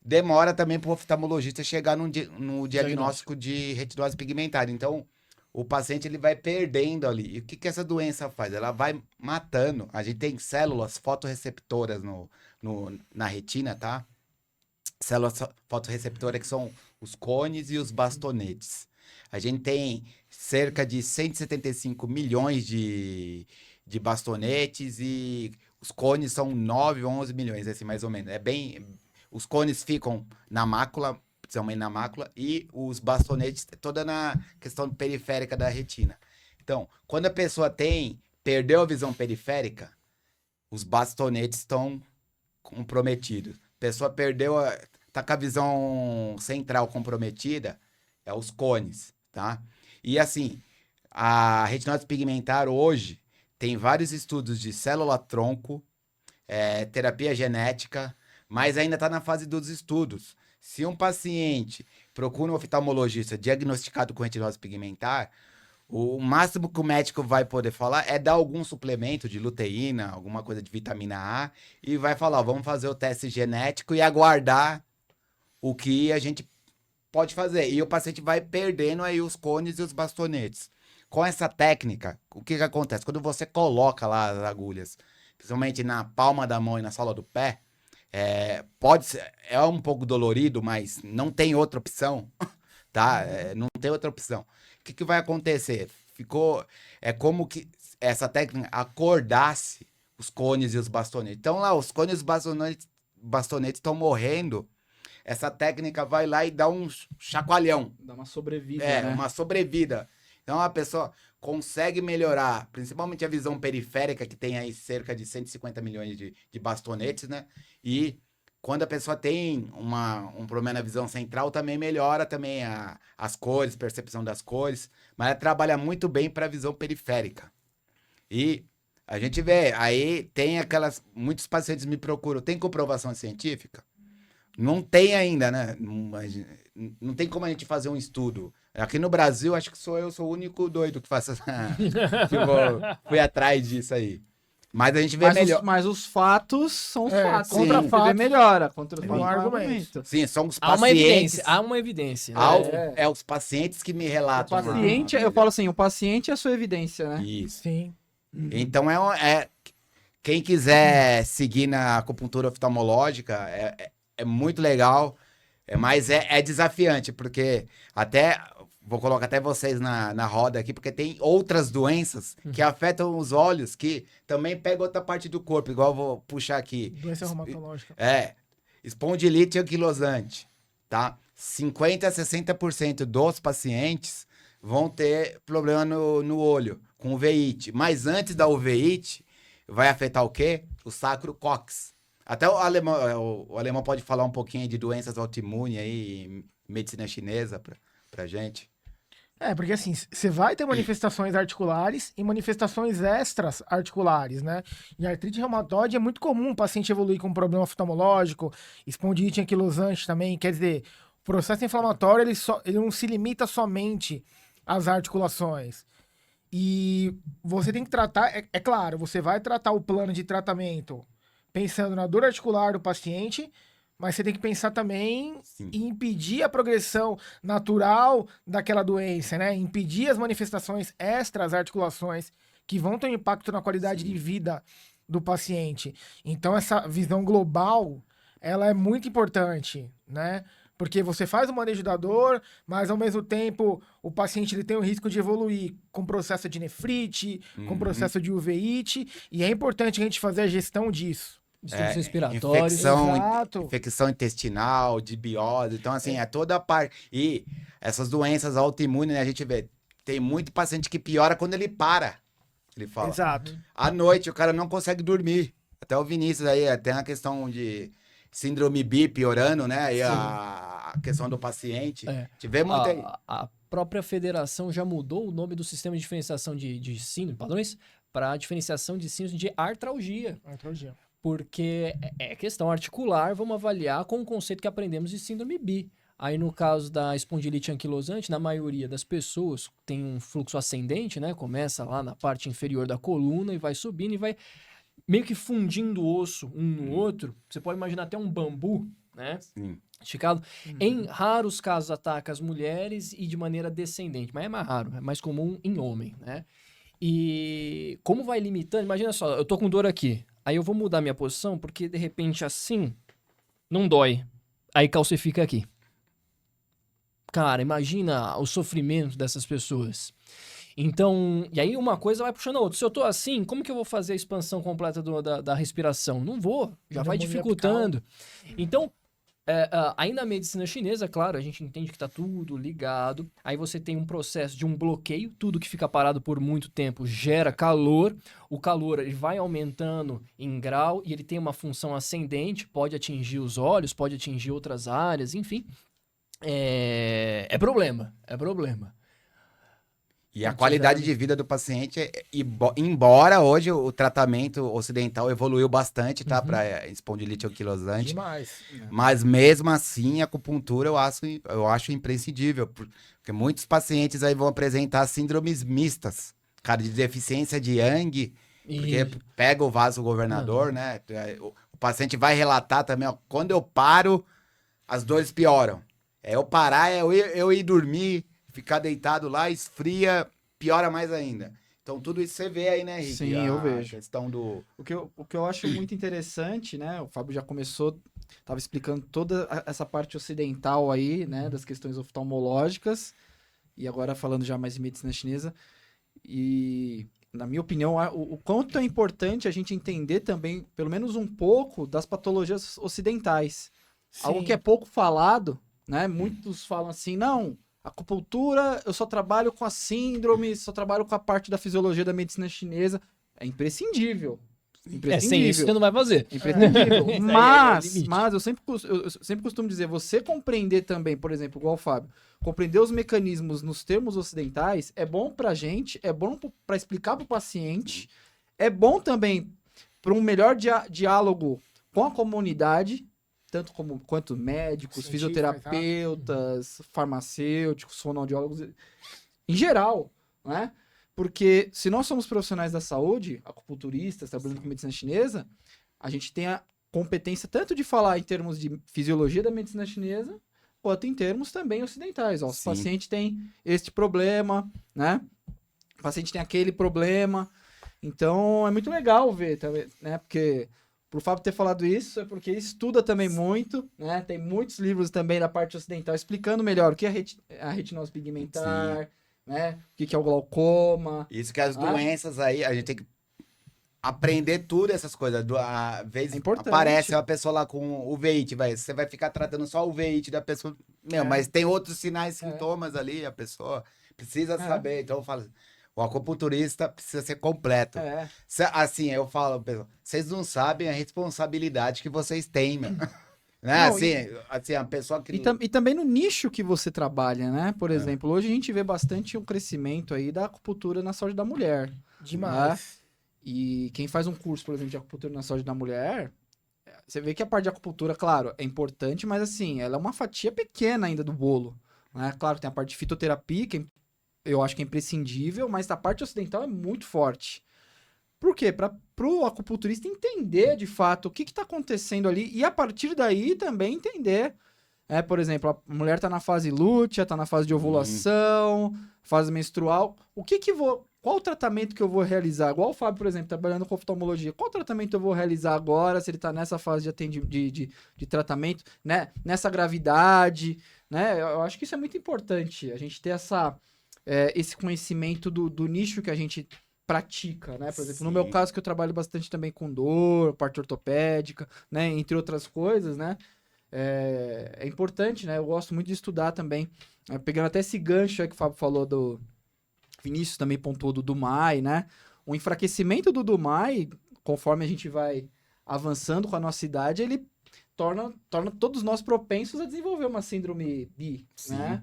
demora também para o oftalmologista chegar no diagnóstico de retinose pigmentar. Então o paciente ele vai perdendo ali. E o que essa doença faz? Ela vai matando. A gente tem células fotorreceptoras na retina, tá? Células fotorreceptoras que são os cones e os bastonetes. A gente tem cerca de 175 milhões de bastonetes e os cones são 9 ou 11 milhões, assim, mais ou menos. Os cones ficam na mácula, principalmente na mácula, e os bastonetes toda na questão periférica da retina. Então, quando a pessoa perdeu a visão periférica, os bastonetes estão comprometidos. A pessoa tá com a visão central comprometida, é os cones, tá? E assim, a retinose pigmentar hoje tem vários estudos de célula-tronco, terapia genética, mas ainda está na fase dos estudos. Se um paciente procura um oftalmologista diagnosticado com retinose pigmentar, o máximo que o médico vai poder falar é dar algum suplemento de luteína, alguma coisa de vitamina A, e vai falar, ó, vamos fazer o teste genético e aguardar o que a gente pode fazer. E o paciente vai perdendo aí os cones e os bastonetes. Com essa técnica, o que acontece? Quando você coloca lá as agulhas, principalmente na palma da mão e na sola do pé, pode ser, é um pouco dolorido, mas não tem outra opção, tá? Não tem outra opção. O que vai acontecer? É como que essa técnica acordasse os cones e os bastonetes. Então lá, os cones e os bastonetes estão morrendo. Essa técnica vai lá e dá um chacoalhão. Dá uma sobrevida, né? Uma sobrevida. Então a pessoa consegue melhorar, principalmente a visão periférica, que tem aí cerca de 150 milhões de bastonetes, né? E quando a pessoa tem um problema na visão central, também melhora também as cores, percepção das cores, mas ela trabalha muito bem para a visão periférica. E a gente vê, aí tem muitos pacientes me procuram, tem comprovação científica? Não tem ainda, né? Não tem como a gente fazer um estudo. Aqui no Brasil, acho que sou o único doido que faço fui atrás disso aí. Mas a gente vê melhor. Mas os fatos são os fatos. Contra Sim. fatos. Vê melhora. Contra Tem fatos um não é argumento. Sim, são os Há uma pacientes. evidência, há uma evidência. É os pacientes que me relatam. O paciente, eu falo assim, o paciente é a sua evidência, né? Isso. Sim. Então, quem quiser seguir na acupuntura oftalmológica, é muito legal, mas é desafiante, porque vou colocar até vocês na roda aqui, porque tem outras doenças que afetam os olhos, que também pegam outra parte do corpo, igual eu vou puxar aqui. Doença reumatológica. Espondilite anquilosante, tá? 50% a 60% dos pacientes vão ter problema no olho, com uveíte. Mas antes da uveíte, vai afetar o quê? O sacro cóccix. Até o alemão pode falar um pouquinho de doenças autoimunes aí, medicina chinesa pra gente. Porque assim, você vai ter manifestações articulares e manifestações extras articulares, né? E a artrite reumatoide é muito comum o paciente evoluir com um problema oftalmológico, espondilite anquilosante também, quer dizer, o processo inflamatório ele não se limita somente às articulações. E você tem que tratar, é claro, você vai tratar o plano de tratamento pensando na dor articular do paciente, mas você tem que pensar também em impedir a progressão natural daquela doença, né? Impedir as manifestações extras articulações que vão ter um impacto na qualidade de vida do paciente. Então, essa visão global, ela é muito importante, né? Porque você faz o manejo da dor, mas ao mesmo tempo o paciente ele tem o risco de evoluir com processo de nefrite, com processo de uveíte, e é importante a gente fazer a gestão disso. Distúrbios respiratórios. Infecção intestinal, de biose. Então, assim, é toda a parte. E essas doenças autoimunes, né, a gente vê, tem muito paciente que piora quando ele para. Ele fala. Exato. À noite, o cara não consegue dormir. Até o Vinícius aí, tem a questão de síndrome B piorando, né? Aí a questão do paciente. Tivemos muito aí. A própria federação já mudou o nome do sistema de diferenciação de síndrome, padrões, para diferenciação de síndrome de artralgia. Artralgia. Porque é questão articular, vamos avaliar com o conceito que aprendemos de síndrome B. Aí, no caso da espondilite anquilosante, na maioria das pessoas tem um fluxo ascendente, né? Começa lá na parte inferior da coluna e vai subindo e vai meio que fundindo o osso um no outro. Você pode imaginar até um bambu, né? Sim. Esticado. Em raros casos ataca as mulheres e de maneira descendente, mas é mais raro, é mais comum em homem, né? E como vai limitando, imagina só, eu tô com dor aqui. Aí eu vou mudar minha posição, porque de repente assim, não dói. Aí calcifica aqui. Cara, imagina o sofrimento dessas pessoas. Então, e aí uma coisa vai puxando a outra. Se eu tô assim, como que eu vou fazer a expansão completa da respiração? Não vou, já vai dificultando. Então, aí na medicina chinesa, claro, a gente entende que tá tudo ligado. Aí você tem um processo de um bloqueio, tudo que fica parado por muito tempo gera calor. O calor ele vai aumentando em grau e ele tem uma função ascendente, pode atingir os olhos, pode atingir outras áreas, enfim. É problema. E a qualidade de vida do paciente, embora hoje o tratamento ocidental evoluiu bastante, tá? Para espondilite anquilosante. Demais. Mas mesmo assim, a acupuntura eu acho imprescindível. Porque muitos pacientes aí vão apresentar síndromes mistas. Cara, de deficiência de Yang, porque pega o vaso governador, né? O paciente vai relatar também, ó, quando eu paro, as dores pioram. É eu parar, eu ir dormir, ficar deitado lá, esfria, piora mais ainda. Então, tudo isso você vê aí, né, Rick? Sim, eu vejo. A questão do... O que eu acho muito interessante, né? O Fábio já começou, tava explicando toda essa parte ocidental aí, né? Das questões oftalmológicas. E agora falando já mais de medicina chinesa. E, na minha opinião, o quanto é importante a gente entender também, pelo menos um pouco, das patologias ocidentais. Algo que é pouco falado, né? Muitos falam assim, não, acupuntura, eu só trabalho com a síndrome, só trabalho com a parte da fisiologia da medicina chinesa. É imprescindível. Sem isso você não vai fazer. Imprescindível. Esse aí é o Mas limite. eu sempre costumo dizer, você compreender também, por exemplo, igual o Fábio, compreender os mecanismos nos termos ocidentais é bom pra gente, é bom pra explicar pro paciente, é bom também para um melhor diálogo com a comunidade, tanto quanto médicos, Científico, fisioterapeutas, farmacêuticos, fonoaudiólogos, em geral, né? Porque se nós somos profissionais da saúde, acupunturistas, trabalhando com medicina chinesa, a gente tem a competência tanto de falar em termos de fisiologia da medicina chinesa, quanto em termos também ocidentais. Ó, o paciente tem este problema, né? O paciente tem aquele problema. Então, é muito legal ver, né? Porque, pro Fábio ter falado isso, é porque ele estuda também muito, né? Tem muitos livros também da parte ocidental explicando melhor o que é a retinose pigmentar, né? O que é o glaucoma. Isso que as doenças aí, a gente tem que aprender tudo essas coisas. Às vezes importante. aparece uma pessoa lá com uveíte, você vai ficar tratando só o uveíte da pessoa. Mas tem outros sinais, sintomas ali, a pessoa precisa saber. Então eu falo, o acupunturista precisa ser completo. Assim, eu falo, pessoal, vocês não sabem a responsabilidade que vocês têm, meu. Né? Não, assim, a pessoa que... E também no nicho que você trabalha, né? Por exemplo, hoje a gente vê bastante um crescimento aí da acupuntura na saúde da mulher. Demais. E quem faz um curso, por exemplo, de acupuntura na saúde da mulher, você vê que a parte de acupuntura, claro, é importante, mas assim, ela é uma fatia pequena ainda do bolo. Né? Claro, tem a parte de fitoterapia, que eu acho que é imprescindível, mas a parte ocidental é muito forte. Por quê? Para o acupunturista entender de fato o que está acontecendo ali e a partir daí também entender. Por exemplo, a mulher está na fase lútea, está na fase de ovulação, fase menstrual. Qual o tratamento que eu vou realizar? Igual o Fábio, por exemplo, trabalhando com oftalmologia. Qual tratamento eu vou realizar agora, se ele está nessa fase de tratamento, né? Nessa gravidade, né? Eu acho que isso é muito importante, a gente ter esse conhecimento do nicho que a gente pratica, né? Por exemplo, no meu caso, que eu trabalho bastante também com dor, parte ortopédica, né? Entre outras coisas, né? É importante, né? Eu gosto muito de estudar também. Pegando até esse gancho aí que o Fábio falou do... Vinícius também pontuou do Dumai, né? O enfraquecimento do Dumai, conforme a gente vai avançando com a nossa idade, ele torna todos nós propensos a desenvolver uma síndrome BI, né?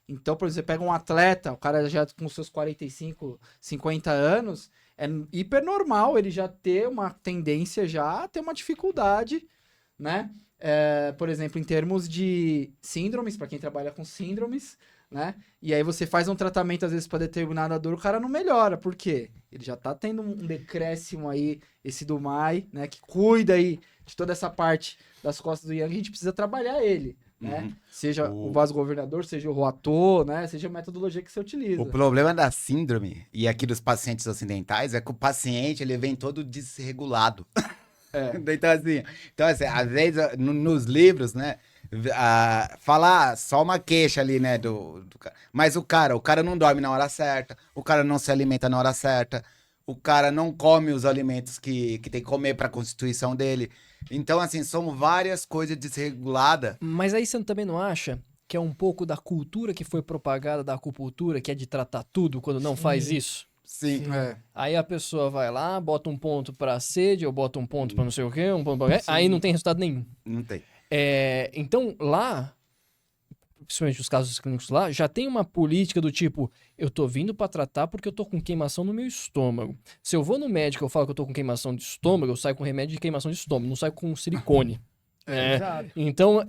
Então, por exemplo, você pega um atleta, o cara já com seus 45, 50 anos, é hiper normal ele já ter uma tendência a ter uma dificuldade, né? Por exemplo, em termos de síndromes, para quem trabalha com síndromes, né? E aí você faz um tratamento, às vezes, para determinada dor, o cara não melhora. Por quê? Ele já tá tendo um decréscimo aí, esse Dumai, né? Que cuida aí de toda essa parte das costas do Yang, a gente precisa trabalhar ele. Né? Seja o vasogovernador, seja o Roatô, né? Seja a metodologia que você utiliza. O problema da síndrome, e aqui dos pacientes ocidentais, é que o paciente ele vem todo desregulado. Então, assim, às vezes, nos livros, né? Falar só uma queixa ali, né? Mas o cara não dorme na hora certa, o cara não se alimenta na hora certa, o cara não come os alimentos que tem que comer para a constituição dele. Então, assim, são várias coisas desreguladas. Mas aí você também não acha que é um pouco da cultura que foi propagada da acupuntura, que é de tratar tudo quando não faz isso? Sim. Aí a pessoa vai lá, bota um ponto pra sede, ou bota um ponto pra não sei o quê, um ponto pra... Aí não tem resultado nenhum. Não tem. Então, lá, principalmente os casos clínicos lá, já tem uma política do tipo, eu tô vindo pra tratar porque eu tô com queimação no meu estômago. Se eu vou no médico e eu falo que eu tô com queimação de estômago, eu saio com remédio de queimação de estômago, não saio com silicone. Exato. Então,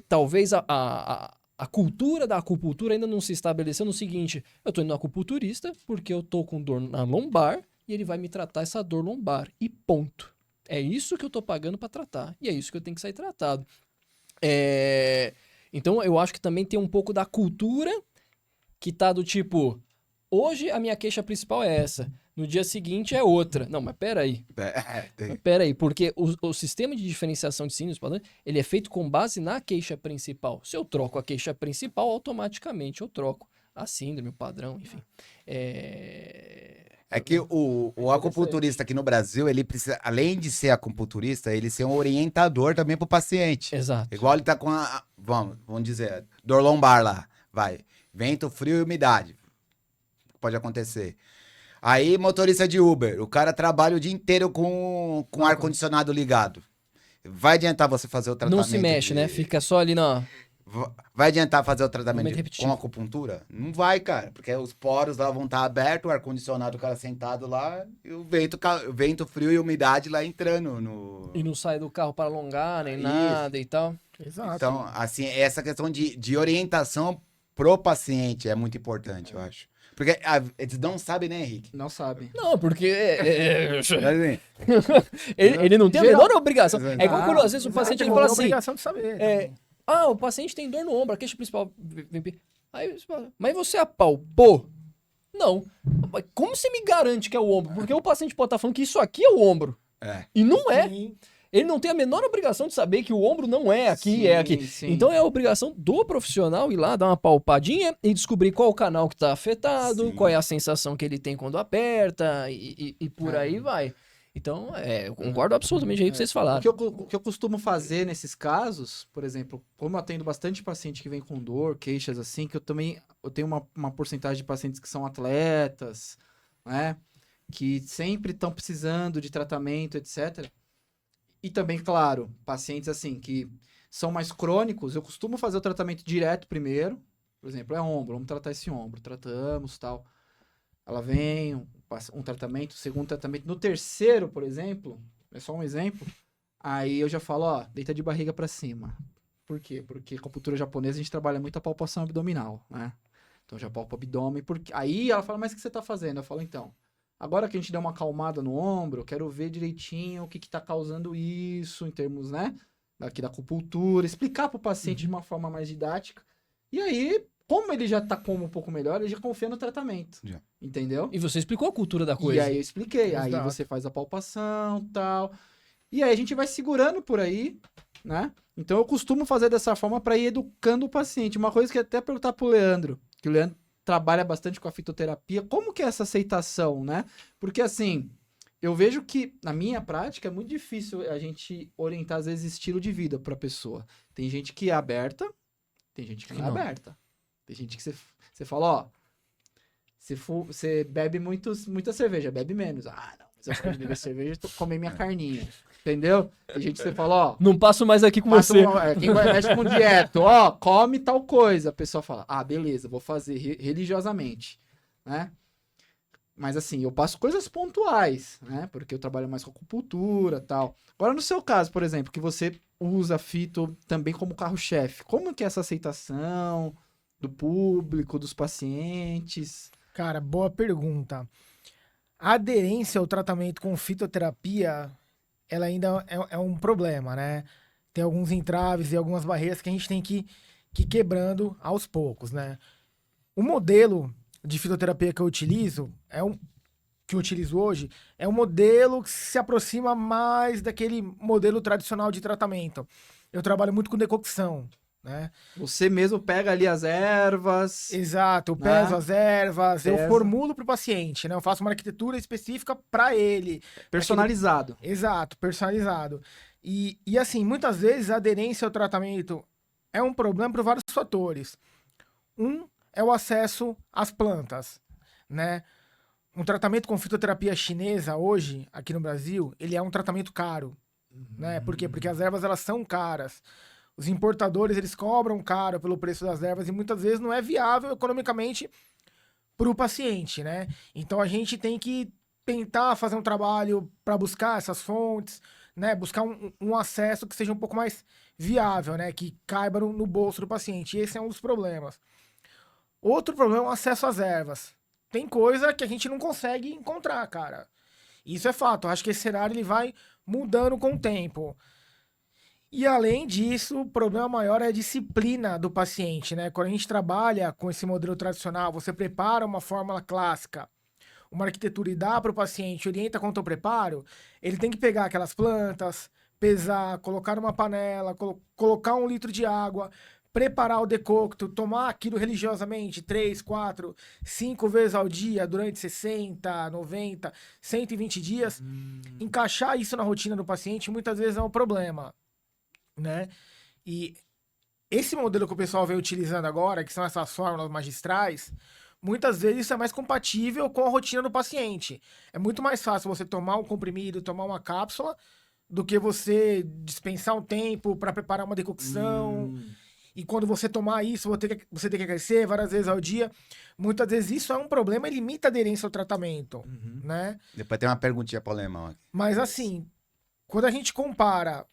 talvez a cultura da acupuntura ainda não se estabeleceu no seguinte, eu tô indo no acupunturista porque eu tô com dor na lombar e ele vai me tratar essa dor lombar. E ponto. É isso que eu tô pagando pra tratar. E é isso que eu tenho que sair tratado. Então, eu acho que também tem um pouco da cultura que tá do tipo, hoje a minha queixa principal é essa, no dia seguinte é outra. Não, mas peraí. Peraí, porque o sistema de diferenciação de síndromes padrões, ele é feito com base na queixa principal. Se eu troco a queixa principal, automaticamente eu troco a síndrome, o padrão, enfim. É que o acupunturista aqui no Brasil, ele precisa, além de ser acupunturista, ele ser um orientador também pro paciente. Exato. Igual ele tá com vamos dizer, dor lombar lá, vai, vento, frio e umidade. Pode acontecer. Aí, motorista de Uber, o cara trabalha o dia inteiro com ar-condicionado ligado. Vai adiantar você fazer o tratamento? Não se mexe, né? Fica só ali na... Vai adiantar fazer o tratamento Momento repetitivo. com acupuntura? Não vai, cara, porque os poros lá vão estar abertos, o ar-condicionado, o cara sentado lá, e o vento frio e umidade lá entrando no... E não sai do carro para alongar, nem Isso. nada e tal. Exato. Então, assim, essa questão de orientação pro paciente é muito importante, eu acho. Porque eles não sabem, né, Henrique? Não sabe. Não, porque Assim, ele não tem a Geral. menor obrigação. É igual quando às vezes o Exato, paciente ele não fala tem assim, obrigação de saber. o paciente tem dor no ombro, a queixa principal. Aí você fala, mas você apalpou? Não. Mas como você me garante que é o ombro? Porque o paciente pode estar falando que isso aqui é o ombro. E não é. Sim. Ele não tem a menor obrigação de saber que o ombro não é aqui, Sim, é aqui. sim. Então é a obrigação do profissional ir lá, dar uma palpadinha e descobrir qual o canal que tá afetado, Sim. qual é a sensação que ele tem quando aperta e por aí vai. Então, eu concordo absolutamente aí com vocês falaram. O que eu costumo fazer nesses casos, por exemplo, como eu atendo bastante paciente que vem com dor, queixas assim, que eu tenho uma porcentagem de pacientes que são atletas, né? Que sempre estão precisando de tratamento, etc. E também, claro, pacientes assim que são mais crônicos, eu costumo fazer o tratamento direto primeiro. Por exemplo, é ombro, vamos tratar esse ombro, tratamos, tal. Ela vem, um tratamento, segundo tratamento. No terceiro, por exemplo, é só um exemplo, aí eu já falo, ó, deita de barriga pra cima. Por quê? Porque com a acupuntura japonesa a gente trabalha muito a palpação abdominal, né? Então já palpa o abdômen. Aí ela fala, mas o que você tá fazendo? Eu falo, então, agora que a gente deu uma acalmada no ombro, eu quero ver direitinho o que tá causando isso, em termos, né, daqui da acupuntura, explicar pro paciente de uma forma mais didática. E aí, como ele já tá como um pouco melhor, ele já confia no tratamento. Já. Entendeu? E você explicou a cultura da E coisa. aí eu expliquei. Aí Exato. você faz a palpação e tal. E aí a gente vai segurando por aí, né? Então eu costumo fazer dessa forma para ir educando o paciente. Uma coisa que eu até perguntar pro Leandro, que o Leandro trabalha bastante com a fitoterapia, como que é essa aceitação, né? Porque assim, eu vejo que na minha prática é muito difícil a gente orientar às vezes estilo de vida para pessoa. Tem gente que é aberta, tem gente que não é aberta. Tem gente que você fala, ó, você bebe muita cerveja, bebe menos. Ah, não, mas eu quero beber cerveja, tô comendo minha carninha. Entendeu? Tem gente que você fala, ó, Não passo mais aqui com passa você. quem mexe com dieta, ó, come tal coisa. A pessoa fala, ah, beleza, vou fazer religiosamente, né? Mas assim, eu passo coisas pontuais, né? Porque eu trabalho mais com acupuntura e tal. Agora, no seu caso, por exemplo, que você usa fito também como carro-chefe, como que é essa aceitação do público, dos pacientes? Cara, boa pergunta. A aderência ao tratamento com fitoterapia, ela ainda é um problema, né? Tem alguns entraves e algumas barreiras que a gente tem que ir quebrando aos poucos, né? O modelo de fitoterapia que eu utilizo, que eu utilizo hoje, é um modelo que se aproxima mais daquele modelo tradicional de tratamento. Eu trabalho muito com decocção, né? Você mesmo pega ali as ervas. Exato, eu né? peso as ervas, eu Pesa. formulo para o paciente, né? Eu faço uma arquitetura específica para ele. Personalizado. Exato, personalizado. E assim, muitas vezes a aderência ao tratamento é um problema por vários fatores. Um é o acesso às plantas, né? Um tratamento com fitoterapia chinesa hoje, aqui no Brasil, ele é um tratamento caro, né? Por quê? Porque as ervas, elas são caras. Os importadores, eles cobram caro pelo preço das ervas e muitas vezes não é viável economicamente para o paciente, né? Então a gente tem que tentar fazer um trabalho para buscar essas fontes, né? Buscar um acesso que seja um pouco mais viável, né? Que caiba no bolso do paciente. E esse é um dos problemas. Outro problema é o acesso às ervas. Tem coisa que a gente não consegue encontrar, cara. Isso é fato. Eu acho que esse cenário ele vai mudando com o tempo. E além disso, o problema maior é a disciplina do paciente, né? Quando a gente trabalha com esse modelo tradicional, você prepara uma fórmula clássica, uma arquitetura e dá para o paciente, orienta quanto ao preparo, ele tem que pegar aquelas plantas, pesar, colocar numa panela, colocar 1 litro de água, preparar o decocto, tomar aquilo religiosamente 3, 4, 5 vezes ao dia durante 60, 90, 120 dias. Encaixar isso na rotina do paciente muitas vezes é um problema, né? E esse modelo que o pessoal vem utilizando agora, que são essas fórmulas magistrais, muitas vezes isso é mais compatível com a rotina do paciente. É muito mais fácil você tomar um comprimido, tomar uma cápsula, do que você dispensar um tempo para preparar uma decocção. E quando você tomar isso, você tem que aquecer várias vezes ao dia. Muitas vezes isso é um problema e limita a aderência ao tratamento, né? Depois tem uma perguntinha pro alemão aqui. Mas assim, quando a gente compara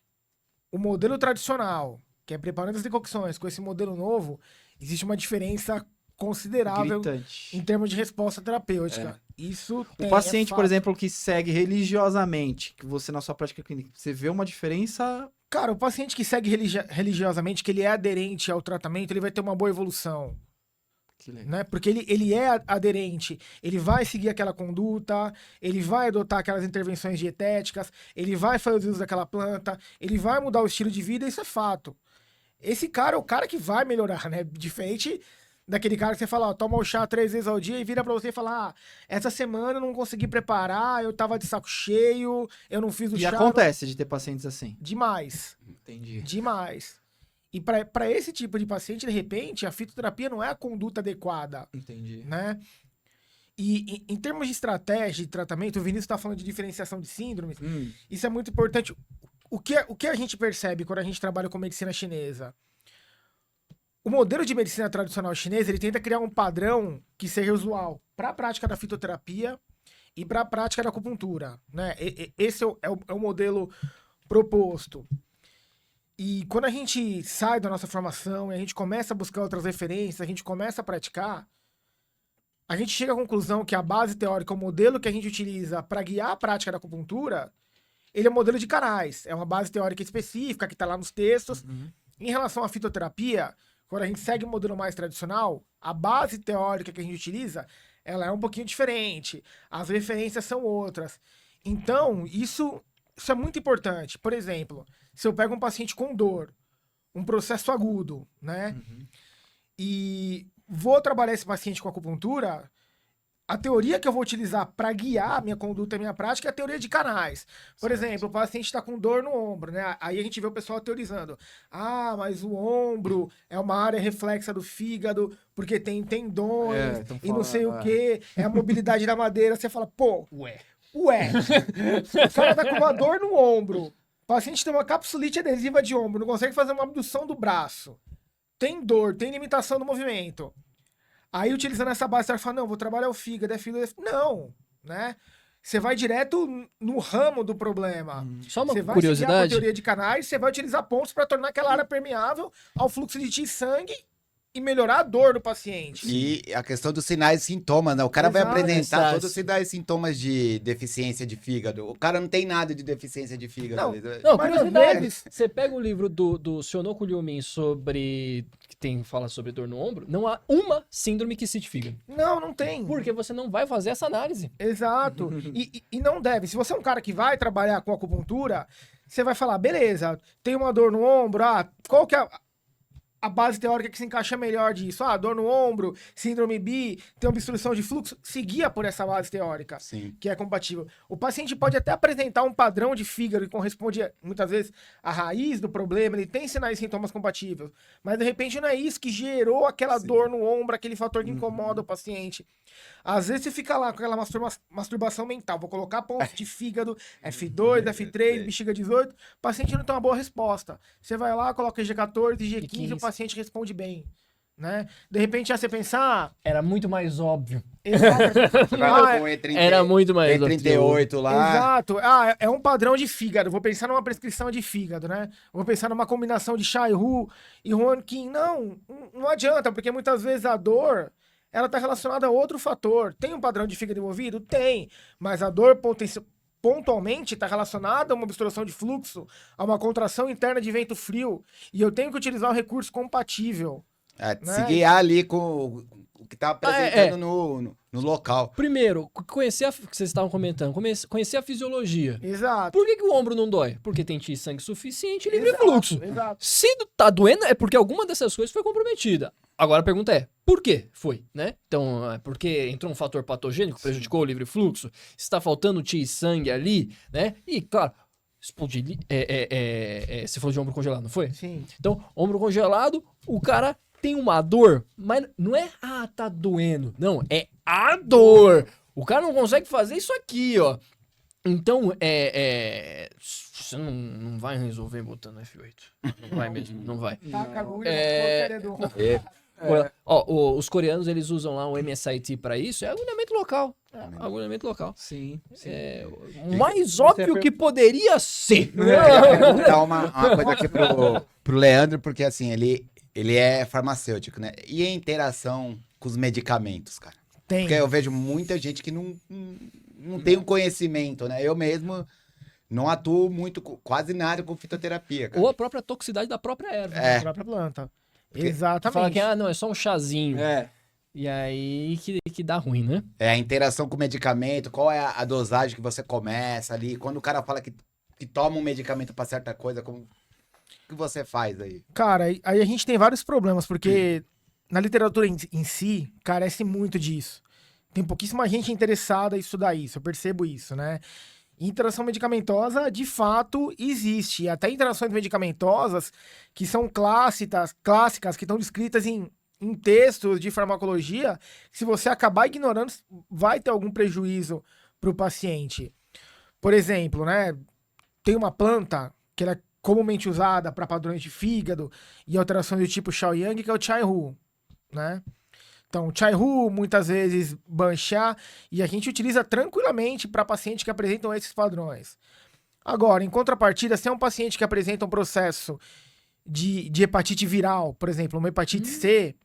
o modelo tradicional, que é preparando as decocções, com esse modelo novo, existe uma diferença considerável Gritante. em termos de resposta terapêutica. Isso O paciente, por exemplo, que segue religiosamente, que você na sua prática clínica, você vê uma diferença... Cara, o paciente que segue religiosamente, que ele é aderente ao tratamento, ele vai ter uma boa evolução. Que legal. Né? Porque ele é aderente, ele vai seguir aquela conduta, ele vai adotar aquelas intervenções dietéticas, ele vai fazer uso daquela planta, ele vai mudar o estilo de vida, isso é fato. Esse cara é o cara que vai melhorar, né? Diferente daquele cara que você fala, ó, toma o chá 3 vezes ao dia e vira pra você e fala, ah, essa semana eu não consegui preparar, eu tava de saco cheio, eu não fiz o E chá. acontece de ter pacientes assim. Demais. Entendi. Demais. E para esse tipo de paciente, de repente, a fitoterapia não é a conduta adequada, Entendi. né? E em termos de estratégia de tratamento, o Vinícius está falando de diferenciação de síndromes, isso é muito importante. O que a gente percebe quando a gente trabalha com medicina chinesa? O modelo de medicina tradicional chinesa, ele tenta criar um padrão que seja usual para a prática da fitoterapia e para a prática da acupuntura, né? Esse é o modelo proposto. E quando a gente sai da nossa formação e a gente começa a buscar outras referências, a gente começa a praticar, a gente chega à conclusão que a base teórica, o modelo que a gente utiliza para guiar a prática da acupuntura, ele é um modelo de canais. É uma base teórica específica que está lá nos textos. Em relação à fitoterapia, quando a gente segue o modelo mais tradicional, a base teórica que a gente utiliza, ela é um pouquinho diferente. As referências são outras. Então, isso é muito importante. Por exemplo, se eu pego um paciente com dor, um processo agudo, né? E vou trabalhar esse paciente com acupuntura, a teoria que eu vou utilizar para guiar a minha conduta e a minha prática é a teoria de canais. Por exemplo, o paciente está com dor no ombro, né? Aí a gente vê o pessoal teorizando. Ah, mas o ombro é uma área reflexa do fígado, porque tem tendões então e não sei o quê. É a mobilidade da madeira. Você fala, pô, ué, o cara tá com uma dor no ombro. O paciente tem uma capsulite adesiva de ombro, não consegue fazer uma abdução do braço. Tem dor, tem limitação do movimento. Aí, utilizando essa base, você fala, não, vou trabalhar o fígado, é fígado. Não, né? Você vai direto no ramo do problema. Só uma Você vai seguir a curiosidade. teoria de canais, você vai utilizar pontos para tornar aquela área permeável ao fluxo de ti e sangue e melhorar a dor do paciente. E a questão dos sinais e sintomas, né? O cara vai Exato, apresentar exato. todos os sinais e sintomas de deficiência de fígado. O cara não tem nada de deficiência de fígado. Não. Não, Mas, curiosidade. às vezes- Você pega o livro do Shonoko Liumin sobre... que fala sobre dor no ombro, não há uma síndrome que cite fígado. Não tem. Porque você não vai fazer essa análise. Exato. E não deve. Se você é um cara que vai trabalhar com acupuntura, você vai falar, beleza, tem uma dor no ombro, qual que é a base teórica que se encaixa melhor disso. Ah, dor no ombro, síndrome B, tem obstrução de fluxo, seguia por essa base teórica, Sim. que é compatível. O paciente pode até apresentar um padrão de fígado que corresponde, muitas vezes, à raiz do problema, ele tem sinais e sintomas compatíveis, mas de repente não é isso que gerou aquela dor no ombro, aquele fator que incomoda o paciente. Às vezes você fica lá com aquela masturbação mental, vou colocar pontos de fígado, F2, F3, bexiga 18, o paciente não tem uma boa resposta. Você vai lá, coloca G14, G15, o paciente responde bem, né? De repente, já você pensar... Era muito mais óbvio. Você vai lá com E30, Era muito mais óbvio. E38 lá. Exato. Ah, é um padrão de fígado. Vou pensar numa prescrição de fígado, né? Vou pensar numa combinação de Chai-Hu e Huan-Qin. Não adianta, porque muitas vezes a dor, ela tá relacionada a outro fator. Tem um padrão de fígado envolvido? Tem. Mas a dor pontualmente está relacionada a uma obstrução de fluxo, a uma contração interna de vento frio. E eu tenho que utilizar o recurso compatível. Se guiar ali com o que tá apresentando no local. Primeiro, conhecer que vocês estavam comentando, conhecer a fisiologia. Exato. Por que o ombro não dói? Porque tem sangue suficiente e livre fluxo. Exato. Se tá doendo, é porque alguma dessas coisas foi comprometida. Agora a pergunta é, por que foi, né? Então, é porque entrou um fator patogênico, prejudicou o livre fluxo, está faltando e sangue ali, né? E, claro, explodir... você falou de ombro congelado, não foi? Sim. Então, ombro congelado, o cara tem uma dor, mas não é, tá doendo. Não, é a dor. O cara não consegue fazer isso aqui, ó. Então, você não vai resolver botando F8. Não vai mesmo, não vai. Tá com a agulha, Os coreanos, eles usam lá o MSIT pra isso, é agulhamento local. Agulhamento local. Sim. O mais óbvio que poderia ser. Eu queria perguntar uma coisa aqui pro Leandro, porque assim, ele é farmacêutico, né? E a interação com os medicamentos, cara? Tem. Porque eu vejo muita gente que não tem o conhecimento, né? Eu mesmo não atuo muito, quase nada com fitoterapia, cara. Ou a própria toxicidade da própria erva. A própria planta. Exatamente. Fala que, não, é só um chazinho. É. E aí que dá ruim, né? É a interação com o medicamento, qual é a dosagem que você começa ali. Quando o cara fala que toma um medicamento pra certa coisa, como que você faz aí? Cara, aí a gente tem vários problemas, porque na literatura em si, carece muito disso. Tem pouquíssima gente interessada em estudar isso, eu percebo isso, né? Interação medicamentosa, de fato, existe. E até interações medicamentosas que são clássicas, que estão descritas em textos de farmacologia, se você acabar ignorando, vai ter algum prejuízo para o paciente. Por exemplo, né? Tem uma planta que ela é comumente usada para padrões de fígado e alterações do tipo Shaoyang, que é o Chai-Hu, né? Então, Chai-Hu, muitas vezes Banxia, e a gente utiliza tranquilamente para pacientes que apresentam esses padrões. Agora, em contrapartida, se é um paciente que apresenta um processo de hepatite viral, por exemplo, uma hepatite C,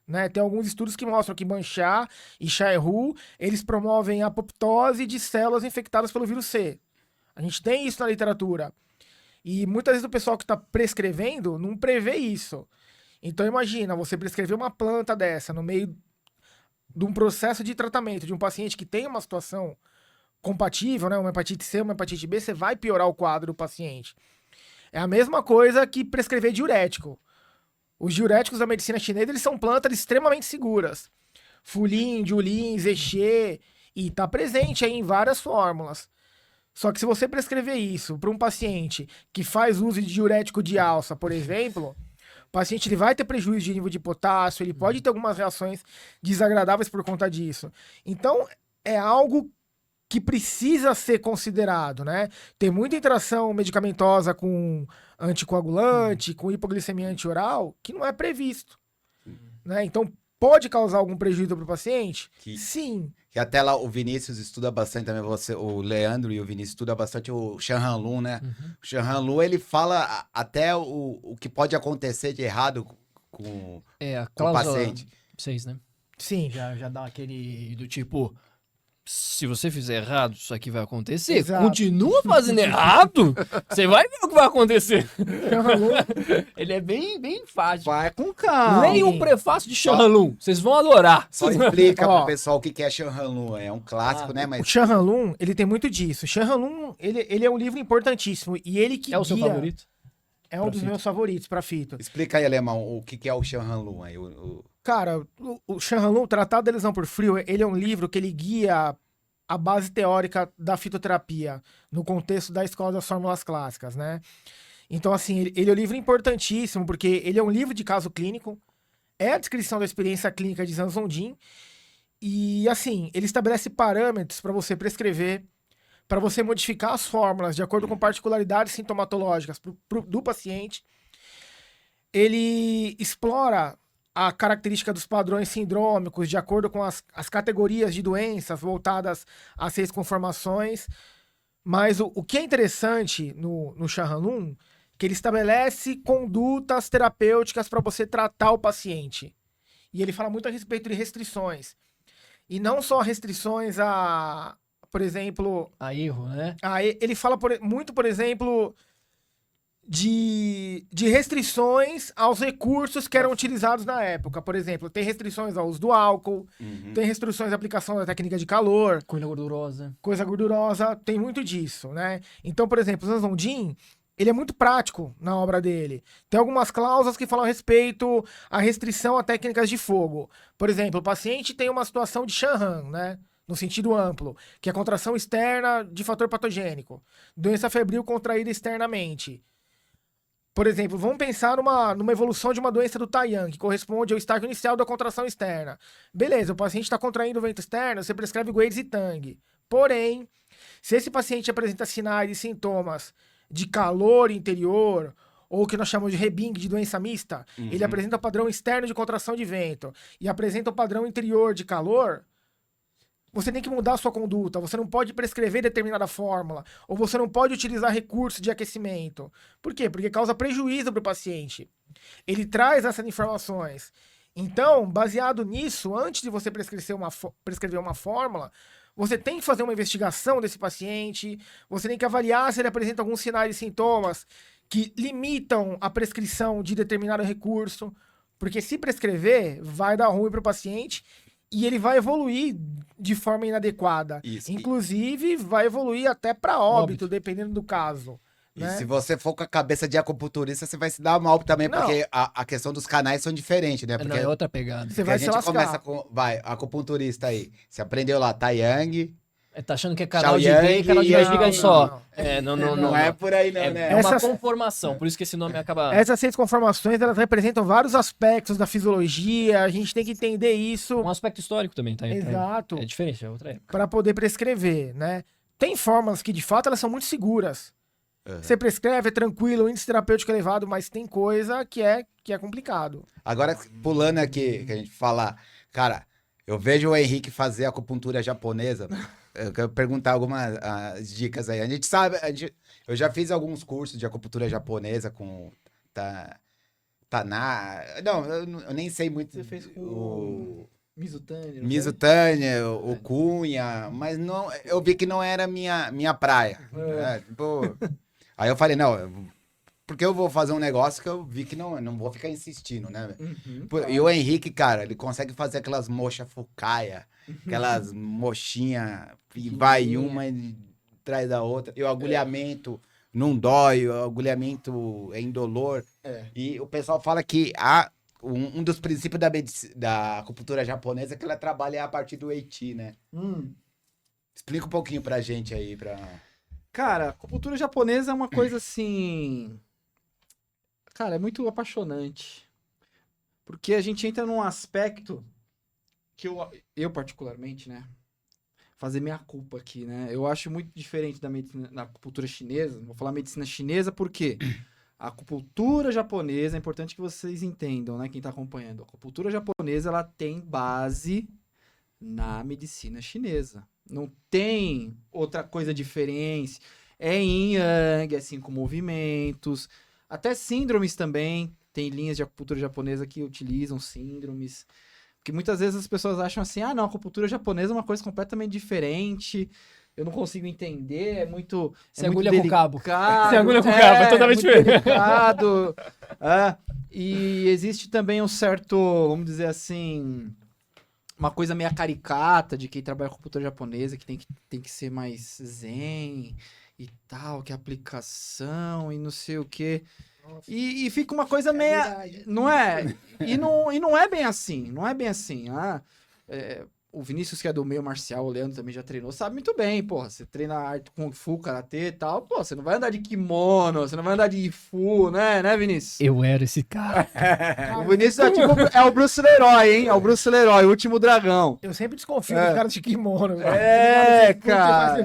né, tem alguns estudos que mostram que Banxia e Chai-Hu, eles promovem a apoptose de células infectadas pelo vírus C. A gente tem isso na literatura. E muitas vezes o pessoal que está prescrevendo não prevê isso. Então imagina, você prescrever uma planta dessa no meio de um processo de tratamento de um paciente que tem uma situação compatível, né, uma hepatite C, uma hepatite B, você vai piorar o quadro do paciente. É a mesma coisa que prescrever diurético. Os diuréticos da medicina chinesa, eles são plantas extremamente seguras. Fulin, Julin, Zexê, e está presente aí em várias fórmulas. Só que se você prescrever isso para um paciente que faz uso de diurético de alça, por exemplo, o paciente ele vai ter prejuízo de nível de potássio, ele pode ter algumas reações desagradáveis por conta disso. Então, é algo que precisa ser considerado, né? Tem muita interação medicamentosa com anticoagulante, com hipoglicemia antioral, que não é previsto, né? Então, pode causar algum prejuízo para o paciente? Sim. Que até lá o Vinícius estuda bastante também, o Leandro e o Vinícius estudam bastante o Shanhan Lu, né? O Shanhan Lu, ele fala até o que pode acontecer de errado com a o paciente. 6, né? Sim. Já dá aquele do tipo, se você fizer errado, isso aqui vai acontecer. Exato. Continua fazendo errado, você vai ver o que vai acontecer. Ele é bem enfático. Vai com calma. Leia o prefácio de Shanhan, vocês vão adorar. Só explica Ó, pro pessoal o que é Shanhan Lu. É um clássico, né? O Mas Shanhan Lu, ele tem muito disso. Shanhan Lu, ele é um livro importantíssimo. E ele que É o seu guia... favorito? É um dos fito. meus favoritos pra fito. Explica aí, Alemão, o que é o Shanhanlun aí. Cara, o Shanhanlun, o Tratado da Lesão por Frio, ele é um livro que ele guia a base teórica da fitoterapia no contexto da escola das fórmulas clássicas, né? Então, assim, ele é um livro importantíssimo, porque ele é um livro de caso clínico, é a descrição da experiência clínica de Zanzondin, e, assim, ele estabelece parâmetros para você prescrever, para você modificar as fórmulas de acordo com particularidades sintomatológicas do paciente. Ele explora a característica dos padrões sindrômicos de acordo com as categorias de doenças voltadas às 6 conformações. Mas o que é interessante no Shanhanlun, que ele estabelece condutas terapêuticas para você tratar o paciente. E ele fala muito a respeito de restrições. E não só restrições a, por exemplo... A erro, né? Ele fala muito, por exemplo, de restrições aos recursos que eram utilizados na época. Por exemplo, tem restrições ao uso do álcool, tem restrições à aplicação da técnica de calor, Coisa gordurosa. coisa gordurosa, tem muito disso, né? Então, por exemplo, o Zanzondin, ele é muito prático na obra dele. Tem algumas cláusulas que falam a respeito à restrição a técnicas de fogo. Por exemplo, o paciente tem uma situação de Shanhan, né? No sentido amplo, que é a contração externa de fator patogênico. Doença febril contraída externamente. Por exemplo, vamos pensar numa evolução de uma doença do Taiyang, que corresponde ao estágio inicial da contração externa. Beleza, o paciente está contraindo o vento externo, você prescreve Guedes e Tang. Porém, se esse paciente apresenta sinais e sintomas de calor interior, ou o que nós chamamos de rebing, de doença mista, ele apresenta o padrão externo de contração de vento e apresenta o padrão interior de calor, você tem que mudar a sua conduta, você não pode prescrever determinada fórmula, ou você não pode utilizar recursos de aquecimento. Por quê? Porque causa prejuízo para o paciente. Ele traz essas informações. Então, baseado nisso, antes de você prescrever uma fórmula, você tem que fazer uma investigação desse paciente, você tem que avaliar se ele apresenta alguns sinais e sintomas que limitam a prescrição de determinado recurso, porque se prescrever, vai dar ruim para o paciente e ele vai evoluir de forma inadequada. Isso. Inclusive, vai evoluir até para óbito, dependendo do caso. E Né? se você for com a cabeça de acupunturista, você vai se dar mal também, Não. porque a questão dos canais são diferentes, né? Não, Porque é outra pegada. Você porque vai a se gente lascar. começa com. Vai, acupunturista aí. Você aprendeu lá, Taiyang. Tá achando que é canal de Xiaoyang D e canal de e- Vejiga Não, só. Não, Não é por aí, não, É, né? é uma Essas- conformação, por isso que esse nome acaba... Essas 6 conformações, elas representam vários aspectos da fisiologia, a gente tem que entender isso. Um aspecto histórico também, tá? Exato. É diferente, é outra época. Para poder prescrever, né? Tem fórmulas que, de fato, elas são muito seguras. Uhum. Você prescreve, é tranquilo, o índice terapêutico é elevado, mas tem coisa que é complicado. Agora, pulando aqui, que a gente fala. Cara, eu vejo o Henrique fazer acupuntura japonesa. Eu quero perguntar algumas dicas aí. A gente sabe, eu já fiz alguns cursos de acupuntura japonesa com Taná. Não, eu nem sei muito. Você fez com o Mizutani, não Mizutânia, o Cunha, mas não, eu vi que não era minha praia. Tipo, aí eu falei, não, porque eu vou fazer um negócio que eu vi que não vou ficar insistindo, né? foi? Uhum, E o Henrique, cara, ele consegue fazer aquelas mocha fucaia, aquelas mochinha, e vai uma atrás da outra. E o agulhamento não dói, o agulhamento é indolor. É. E o pessoal fala que um dos princípios da acupuntura japonesa é que ela trabalha a partir do Eiti, né? Explica um pouquinho pra gente aí, Cara, a acupuntura japonesa é uma coisa assim. Cara, é muito apaixonante. Porque a gente entra num aspecto que eu particularmente, né? Fazer minha culpa aqui, né? Eu acho muito diferente da medicina, da acupuntura chinesa. Vou falar medicina chinesa porque a acupuntura japonesa, é importante que vocês entendam, né? Quem tá acompanhando. A acupuntura japonesa, ela tem base na medicina chinesa. Não tem outra coisa diferente. É yin yang, é 5 movimentos. Até síndromes também. Tem linhas de acupuntura japonesa que utilizam síndromes. Porque muitas vezes as pessoas acham assim, não, a acupuntura japonesa é uma coisa completamente diferente. Eu não consigo entender, é muito Você agulha com cabo. delicado. Você agulha com cabo, é totalmente muito diferente. delicado. E existe também um certo, vamos dizer assim, uma coisa meio caricata de quem trabalha com acupuntura japonesa, que tem que ser mais zen e tal, que é aplicação e não sei o quê. Nossa. E fica uma coisa É meia... verdade. Não é? E não é bem assim. Não é bem assim. O Vinícius, que é do meio marcial, o Leandro também já treinou, sabe muito bem, porra. Você treina arte Kung Fu, Karatê e tal, pô, você não vai andar de kimono, você não vai andar de Ifu, né, Vinícius? Eu era esse cara. O Vinícius é o Bruce Leroy, hein? É o Bruce Leroy, o último dragão. Eu sempre desconfio dos caras de kimono. Cara.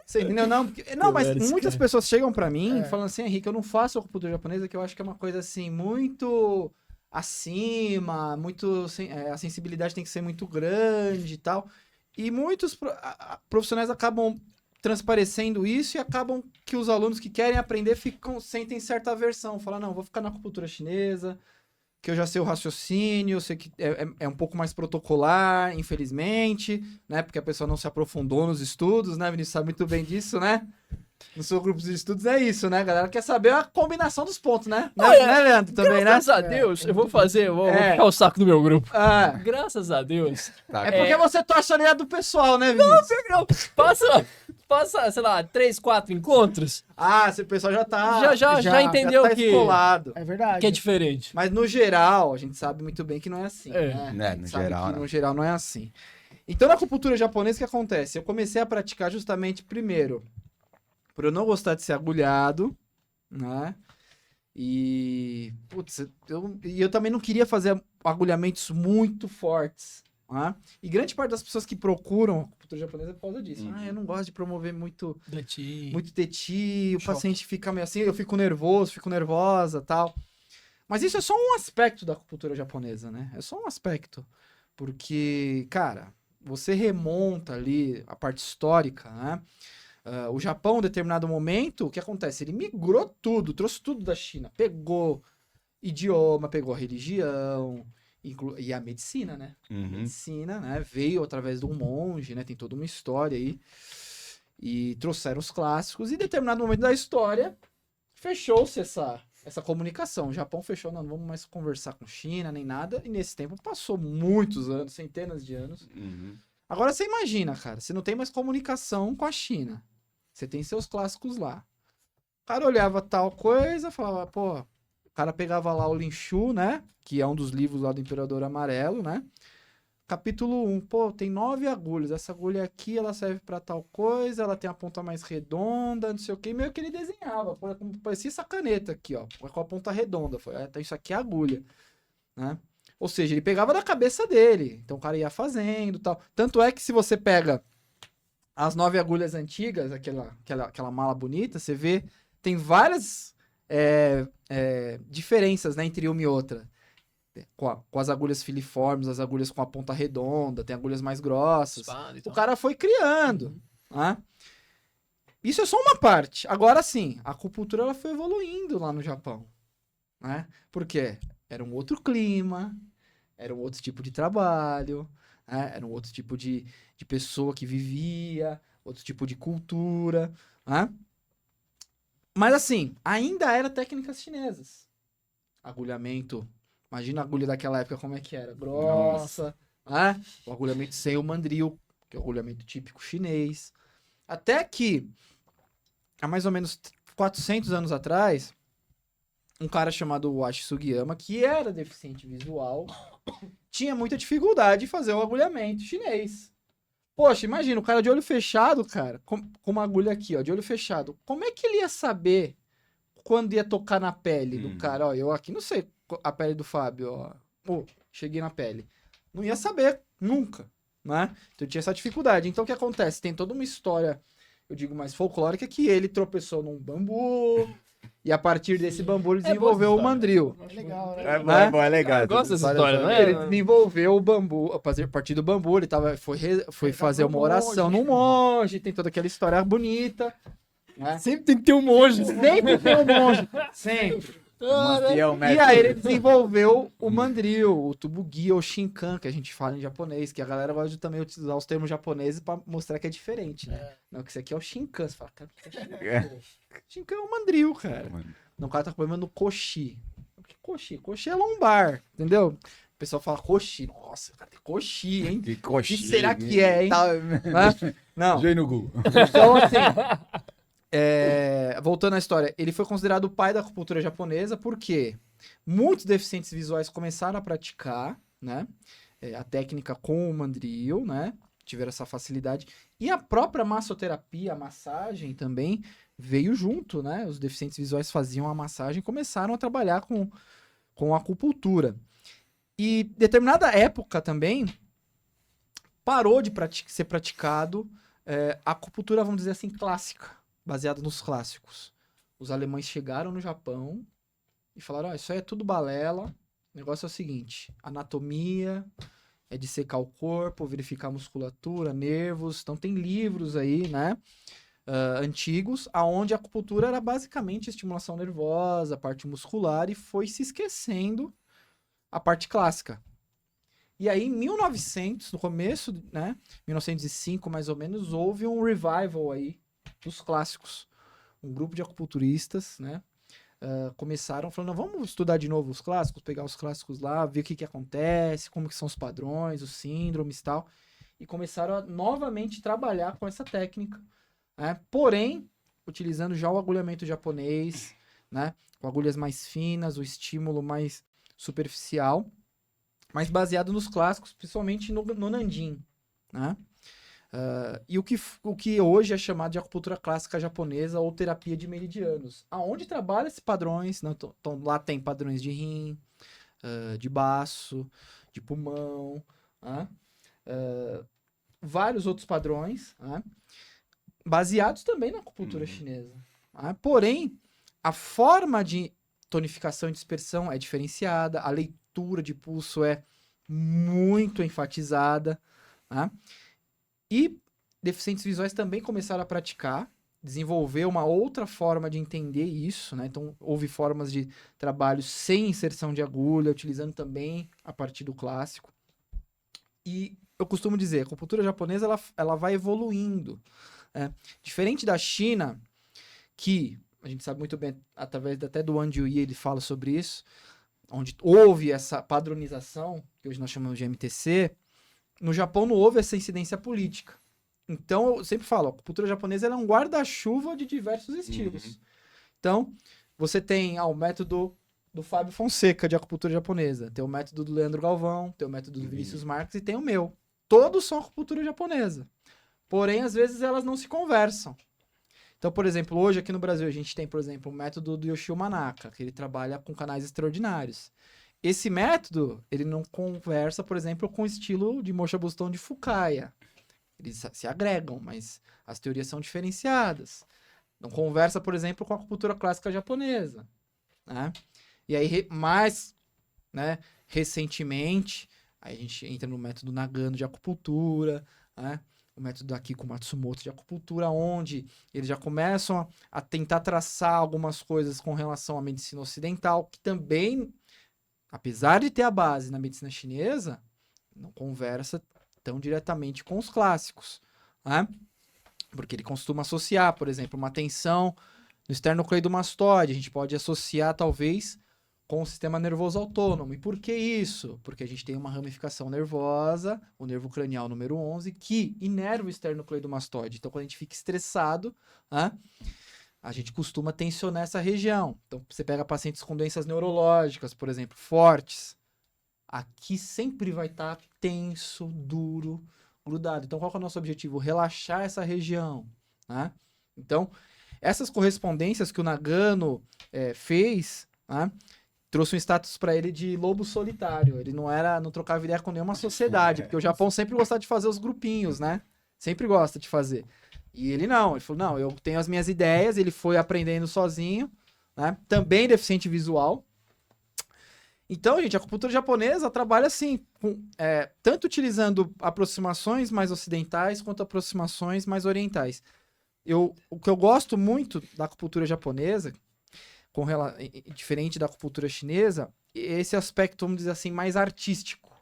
Você entendeu? Não, mas era esse muitas cara. pessoas chegam pra mim falando assim, Henrique, eu não faço acupuntura japonesa, que eu acho que é uma coisa assim, muito acima, a sensibilidade tem que ser muito grande e tal. E muitos profissionais acabam transparecendo isso e acabam que os alunos que querem aprender sentem certa aversão. Falam, não, vou ficar na acupuntura chinesa, que eu já sei o raciocínio, eu sei que é um pouco mais protocolar, infelizmente, né? Porque a pessoa não se aprofundou nos estudos, né? Vinícius sabe muito bem disso, né? No seu grupo de estudos é isso, né? A galera quer saber a combinação dos pontos, né? Olha, Né, Leandro? Também, né? Graças a Deus, eu vou vou É. puxar o saco do meu grupo. Ah, Graças a Deus. Tá, é porque você torce a orelha do pessoal, né, Vinícius? Não, passa, sei lá, 3, 4 encontros, O pessoal já tá... Já entendeu tá que- escolado. É verdade. que é diferente. Mas no geral, a gente sabe muito bem que não é assim, É. né? Né, A gente no sabe geral, que não. no geral não é assim. Então, na acupuntura japonesa, o que acontece? Eu comecei a praticar justamente, primeiro, por eu não gostar de ser agulhado, né? E, putz, eu também não queria fazer agulhamentos muito fortes, né? E grande parte das pessoas que procuram a acupuntura japonesa é por causa disso. Uhum. Eu não gosto de promover muito Dati. teti, o Choque. paciente fica meio assim, eu fico nervoso, fico nervosa, tal. Mas isso é só um aspecto da acupuntura japonesa, né? É só um aspecto. Porque, cara, você remonta ali a parte histórica, né? O Japão, em determinado momento, o que acontece? Ele migrou tudo, trouxe tudo da China. Pegou idioma, pegou a religião, e a medicina, né? Uhum. Medicina, né? Veio através de um monge, né? Tem toda uma história aí. E trouxeram os clássicos. E em determinado momento da história, fechou-se essa comunicação. O Japão fechou, não vamos mais conversar com China, nem nada. E nesse tempo passou muitos anos, centenas de anos. Uhum. Agora você imagina, cara, você não tem mais comunicação com a China. Você tem seus clássicos lá. O cara olhava tal coisa, falava, pô, o cara pegava lá o Linshu, né? Que é um dos livros lá do Imperador Amarelo, né? Capítulo 1, pô, tem 9 agulhas. Essa agulha aqui, ela serve pra tal coisa, ela tem a ponta mais redonda, não sei o que. Meio que ele desenhava, pô, parecia essa caneta aqui, ó, com a ponta redonda. Então isso aqui é a agulha, né? Ou seja, ele pegava da cabeça dele. Então o cara ia fazendo e tal. Tanto é que se você pega as 9 agulhas antigas, aquela mala bonita, você vê, tem várias diferenças, né, entre uma e outra. Com as agulhas filiformes, as agulhas com a ponta redonda, tem agulhas mais grossas. Espada e O tal. cara foi criando, né? Isso é só uma parte. Agora sim, a acupuntura ela foi evoluindo lá no Japão, né? Por quê? Era um outro clima, era um outro tipo de trabalho, né? Era um outro tipo de pessoa que vivia, outro tipo de cultura, né? Mas assim, ainda era técnicas chinesas. Agulhamento, imagina a agulha daquela época como é que era, grossa, né? O agulhamento sem o mandril, que é o agulhamento típico chinês. Até que, há mais ou menos 400 anos atrás, um cara chamado Washi Sugiyama, que era deficiente visual, tinha muita dificuldade de fazer o agulhamento chinês. Poxa, imagina, o cara de olho fechado, cara, com uma agulha aqui, ó, de olho fechado. Como é que ele ia saber quando ia tocar na pele do cara? Ó, eu aqui não sei a pele do Fábio, ó. Pô, cheguei na pele. Não ia saber, nunca, né? Então tinha essa dificuldade. Então o que acontece? Tem toda uma história, eu digo mais folclórica, que ele tropeçou num bambu, e a partir desse bambu ele desenvolveu o mandril. É legal, né? É legal. Eu gosto dessa História história, né? Ele desenvolveu o bambu, a partir do bambu, ele foi fazer uma oração num monge, tem toda aquela história bonita, né? Sempre tem que ter um monge. Sempre tem um monge, sempre. E aí ele desenvolveu o mandril, o tubugi ou shinkan, que a gente fala em japonês, que a galera gosta de também utilizar os termos japoneses pra mostrar que é diferente, né? Não, que isso aqui é o shinkan. Você fala, cara, o que é shinkan? Shinkan é o mandril, cara. Não, o cara tá com problema no coxi. O que é coxi? Coxi é lombar, entendeu? O pessoal fala coxi. Nossa, cara, tem coxi, hein? Que O que coxinha. será que é, hein? Tá... Né? Não. Joguei no Google. Então, assim, Voltando à história, ele foi considerado o pai da acupuntura japonesa porque muitos deficientes visuais começaram a praticar, né, a técnica com o mandril, né, tiveram essa facilidade. E a própria massoterapia, a massagem também veio junto, né, os deficientes visuais faziam a massagem e começaram a trabalhar com a acupuntura. E determinada época também parou de ser praticado a acupuntura, vamos dizer assim, clássica, baseada nos clássicos. Os alemães chegaram no Japão e falaram, isso aí é tudo balela, o negócio é o seguinte, anatomia, é dissecar o corpo, verificar a musculatura, nervos, então tem livros aí, né, antigos, aonde a acupuntura era basicamente estimulação nervosa, a parte muscular, e foi se esquecendo a parte clássica. E aí, em 1900, no começo, né, 1905 mais ou menos, houve um revival aí dos clássicos. Um grupo de acupunturistas, né, começaram falando, vamos estudar de novo os clássicos, pegar os clássicos lá, ver o que acontece, como que são os padrões, os síndromes e tal, e começaram a novamente trabalhar com essa técnica, né, porém, utilizando já o agulhamento japonês, né, com agulhas mais finas, o estímulo mais superficial, mas baseado nos clássicos, principalmente no Nanjing, né? E o que hoje é chamado de acupuntura clássica japonesa ou terapia de meridianos, aonde trabalha esses padrões, né? Então, lá tem padrões de rim, de baço, de pulmão, né? Vários outros padrões, né? Baseados também na acupuntura chinesa. Né? Porém, a forma de tonificação e dispersão é diferenciada, a leitura de pulso é muito enfatizada, né? E deficientes visuais também começaram a praticar, desenvolver uma outra forma de entender isso, né? Então, houve formas de trabalho sem inserção de agulha, utilizando também a partir do clássico. E eu costumo dizer, a acupuntura japonesa, ela vai evoluindo. Diferente da China, que a gente sabe muito bem, através até do Wang Yui, ele fala sobre isso, onde houve essa padronização, que hoje nós chamamos de MTC, no Japão não houve essa incidência política. Então, eu sempre falo, a acupuntura japonesa ela é um guarda-chuva de diversos estilos. Então, você tem o método do Fábio Fonseca, de acupuntura japonesa, tem o método do Leandro Galvão, tem o método do Vinícius Marques e tem o meu. Todos são acupuntura japonesa. Porém, às vezes, elas não se conversam. Então, por exemplo, hoje aqui no Brasil a gente tem, por exemplo, o método do Yoshio Manaka, que ele trabalha com canais extraordinários. Esse método, ele não conversa, por exemplo, com o estilo de Mosha Buston de Fukaya. Eles se agregam, mas as teorias são diferenciadas. Não conversa, por exemplo, com a acupuntura clássica japonesa. Né? E aí, mais, né, recentemente, aí a gente entra no método Nagano de acupuntura, né? O método aqui com Matsumoto de acupuntura, onde eles já começam a tentar traçar algumas coisas com relação à medicina ocidental, que também, apesar de ter a base na medicina chinesa, não conversa tão diretamente com os clássicos, né? Porque ele costuma associar, por exemplo, uma tensão no esternocleidomastoide, a gente pode associar, talvez, com o sistema nervoso autônomo. E por que isso? Porque a gente tem uma ramificação nervosa, o nervo cranial número 11, que inerva o esternocleidomastoide. Então, quando a gente fica estressado, né, a gente costuma tensionar essa região. Então, você pega pacientes com doenças neurológicas, por exemplo, fortes, aqui sempre vai estar tenso, duro, grudado. Então, qual que é o nosso objetivo? Relaxar essa região, né? Então, essas correspondências que o Nagano fez, né, trouxe um status para ele de lobo solitário. Ele não trocava ideia com nenhuma sociedade, porque o Japão sempre gosta de fazer os grupinhos, né? Sempre gosta de fazer. E ele não, ele falou, não, eu tenho as minhas ideias, ele foi aprendendo sozinho, né? Também deficiente visual. Então, gente, a acupuntura japonesa trabalha assim, tanto utilizando aproximações mais ocidentais quanto aproximações mais orientais. O que eu gosto muito da acupuntura japonesa, diferente da acupuntura chinesa, esse aspecto, vamos dizer assim, mais artístico,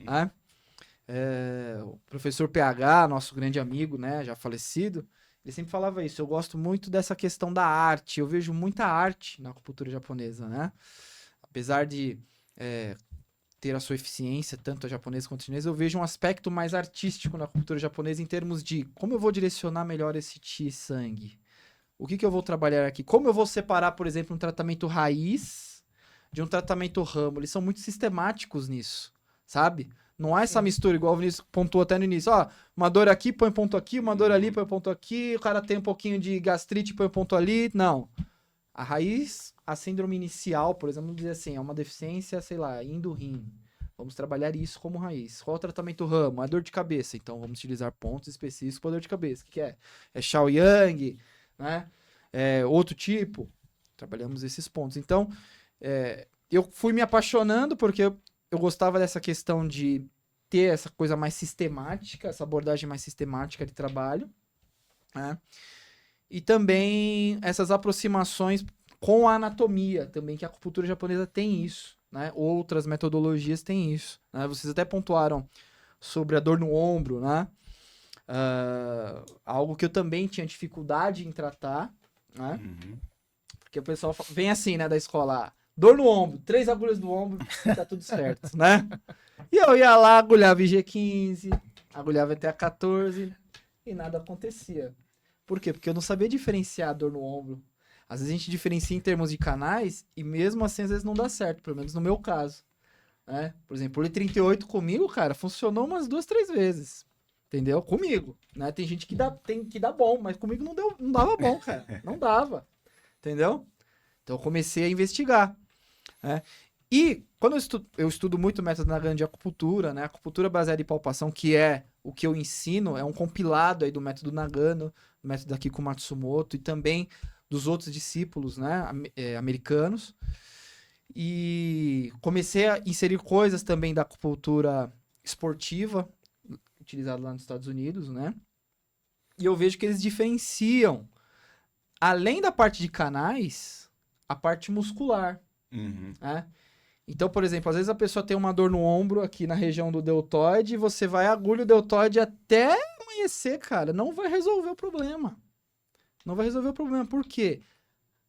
né? O professor PH, nosso grande amigo, né, já falecido, ele sempre falava isso, eu gosto muito dessa questão da arte, eu vejo muita arte na acupuntura japonesa, né? Apesar de ter a sua eficiência, tanto a japonesa quanto a chinesa, eu vejo um aspecto mais artístico na acupuntura japonesa em termos de como eu vou direcionar melhor esse chi sangue, o que eu vou trabalhar aqui? Como eu vou separar, por exemplo, um tratamento raiz de um tratamento ramo? Eles são muito sistemáticos nisso, sabe? Não há essa mistura, igual o Vinícius pontuou até no início. Ó, uma dor aqui, põe ponto aqui, uma dor ali, põe ponto aqui, o cara tem um pouquinho de gastrite, põe ponto ali. Não. A raiz, a síndrome inicial, por exemplo, vamos dizer assim, é uma deficiência, sei lá, indo rim. Vamos trabalhar isso como raiz. Qual é o tratamento ramo? É dor de cabeça. Então, vamos utilizar pontos específicos para dor de cabeça. O que é? É Shaoyang, né? É outro tipo. Trabalhamos esses pontos. Então, eu fui me apaixonando porque eu gostava dessa questão de ter essa coisa mais sistemática, essa abordagem mais sistemática de trabalho, né? E também essas aproximações com a anatomia também, que a acupuntura japonesa tem isso, né? Outras metodologias têm isso, né? Vocês até pontuaram sobre a dor no ombro, né? Algo que eu também tinha dificuldade em tratar, né? Porque o pessoal vem assim, né, da escola, dor no ombro, 3 agulhas no ombro, tá tudo certo, né? E eu ia lá, agulhava IG15, agulhava até a 14 e nada acontecia. Por quê? Porque eu não sabia diferenciar a dor no ombro. Às vezes a gente diferencia em termos de canais e mesmo assim às vezes não dá certo, pelo menos no meu caso, né? Por exemplo, o L38 comigo, cara, funcionou umas 2, 3 vezes. Entendeu? Comigo, né? Tem gente que dá bom, mas comigo não dava bom, cara. Não dava. Entendeu? Então eu comecei a investigar, né? E quando eu estudo muito o método Nagano de acupuntura, né? Acupuntura baseada em palpação, que é o que eu ensino, é um compilado aí do método Nagano, do método da Kiko Matsumoto e também dos outros discípulos, né? Americanos. E comecei a inserir coisas também da acupuntura esportiva, utilizada lá nos Estados Unidos, né? E eu vejo que eles diferenciam, além da parte de canais, a parte muscular, né? Então, por exemplo, às vezes a pessoa tem uma dor no ombro aqui na região do deltoide e você vai agulha o deltoide até amanhecer, cara. Não vai resolver o problema. Não vai resolver o problema. Por quê?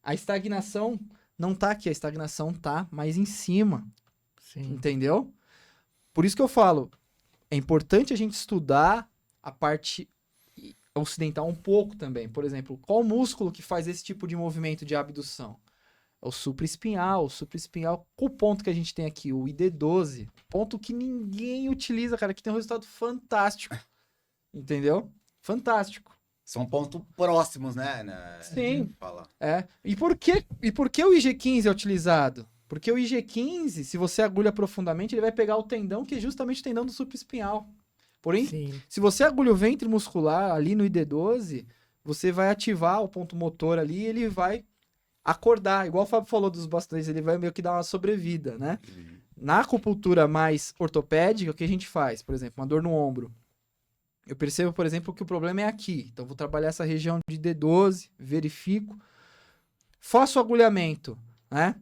A estagnação não tá aqui, a estagnação tá mais em cima. Sim. Entendeu? Por isso que eu falo, é importante a gente estudar a parte ocidental um pouco também. Por exemplo, qual músculo que faz esse tipo de movimento de abdução? É o supraespinhal. O supraespinhal, qual o ponto que a gente tem aqui? O ID12. Ponto que ninguém utiliza, cara, que tem um resultado fantástico. Entendeu? Fantástico. São pontos próximos, né? Sim. Fala. E por que o IG15 é utilizado? Porque o IG15, se você agulha profundamente, ele vai pegar o tendão, que é justamente o tendão do supraespinhal. Porém, Sim. se você agulha o ventre muscular ali no ID12, você vai ativar o ponto motor ali e ele vai acordar. Igual o Fábio falou dos bastões, ele vai meio que dar uma sobrevida, né? Na acupuntura mais ortopédica, o que a gente faz? Por exemplo, uma dor no ombro. Eu percebo, por exemplo, que o problema é aqui. Então, vou trabalhar essa região de D12, verifico, faço o agulhamento, né?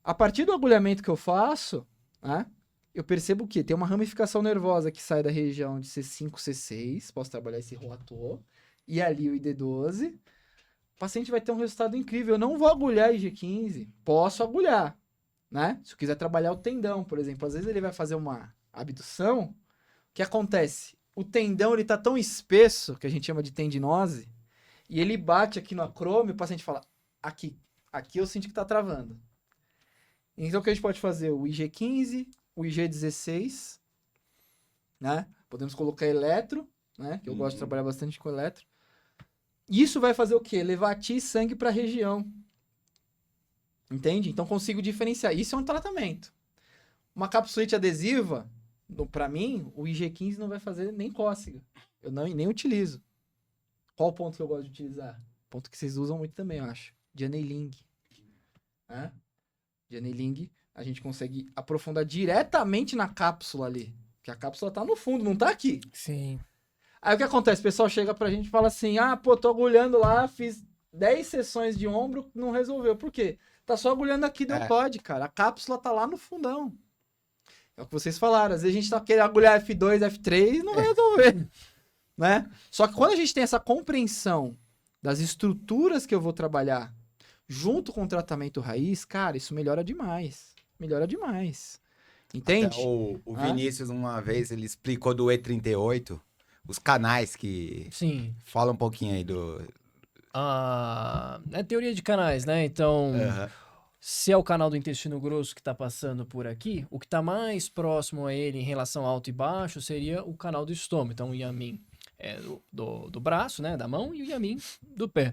A partir do agulhamento que eu faço, né? Eu percebo que tem uma ramificação nervosa que sai da região de C5, C6, posso trabalhar esse rotor, e ali o ID12. O paciente vai ter um resultado incrível. Eu não vou agulhar IG15, posso agulhar, né? Se eu quiser trabalhar o tendão, por exemplo, às vezes ele vai fazer uma abdução, o que acontece? O tendão, ele tá tão espesso, que a gente chama de tendinose, e ele bate aqui no acrômio, o paciente fala, aqui eu sinto que tá travando. Então, o que a gente pode fazer? O IG15, o IG16, né? Podemos colocar eletro, né? Que eu gosto de trabalhar bastante com eletro. Isso vai fazer o quê? Levatir sangue para a região. Entende? Então, consigo diferenciar. Isso é um tratamento. Uma capsulite adesiva, para mim, o IG15 não vai fazer nem cócega. Eu nem utilizo. Qual o ponto que eu gosto de utilizar? Ponto que vocês usam muito também, eu acho. Janeiling. Né? Janeiling, a gente consegue aprofundar diretamente na cápsula ali. Porque a cápsula tá no fundo, não tá aqui. Sim. Aí o que acontece? O pessoal chega pra gente e fala assim, tô agulhando lá, fiz 10 sessões de ombro, não resolveu. Por quê? Tá só agulhando aqui deltoide, cara. A cápsula tá lá no fundão. É o que vocês falaram. Às vezes a gente tá querendo agulhar F2, F3 e não vai resolver. Né? Só que quando a gente tem essa compreensão das estruturas que eu vou trabalhar junto com o tratamento raiz, cara, isso melhora demais. Melhora demais. Entende? Até o Vinícius, uma vez, ele explicou do E38, os canais que... Sim. Fala um pouquinho aí do... É teoria de canais, né? Então, Aham. se é o canal do intestino grosso que está passando por aqui, o que está mais próximo a ele em relação ao alto e baixo seria o canal do estômago. Então, o Yamin é do braço, né? Da mão, e o Yamin do pé.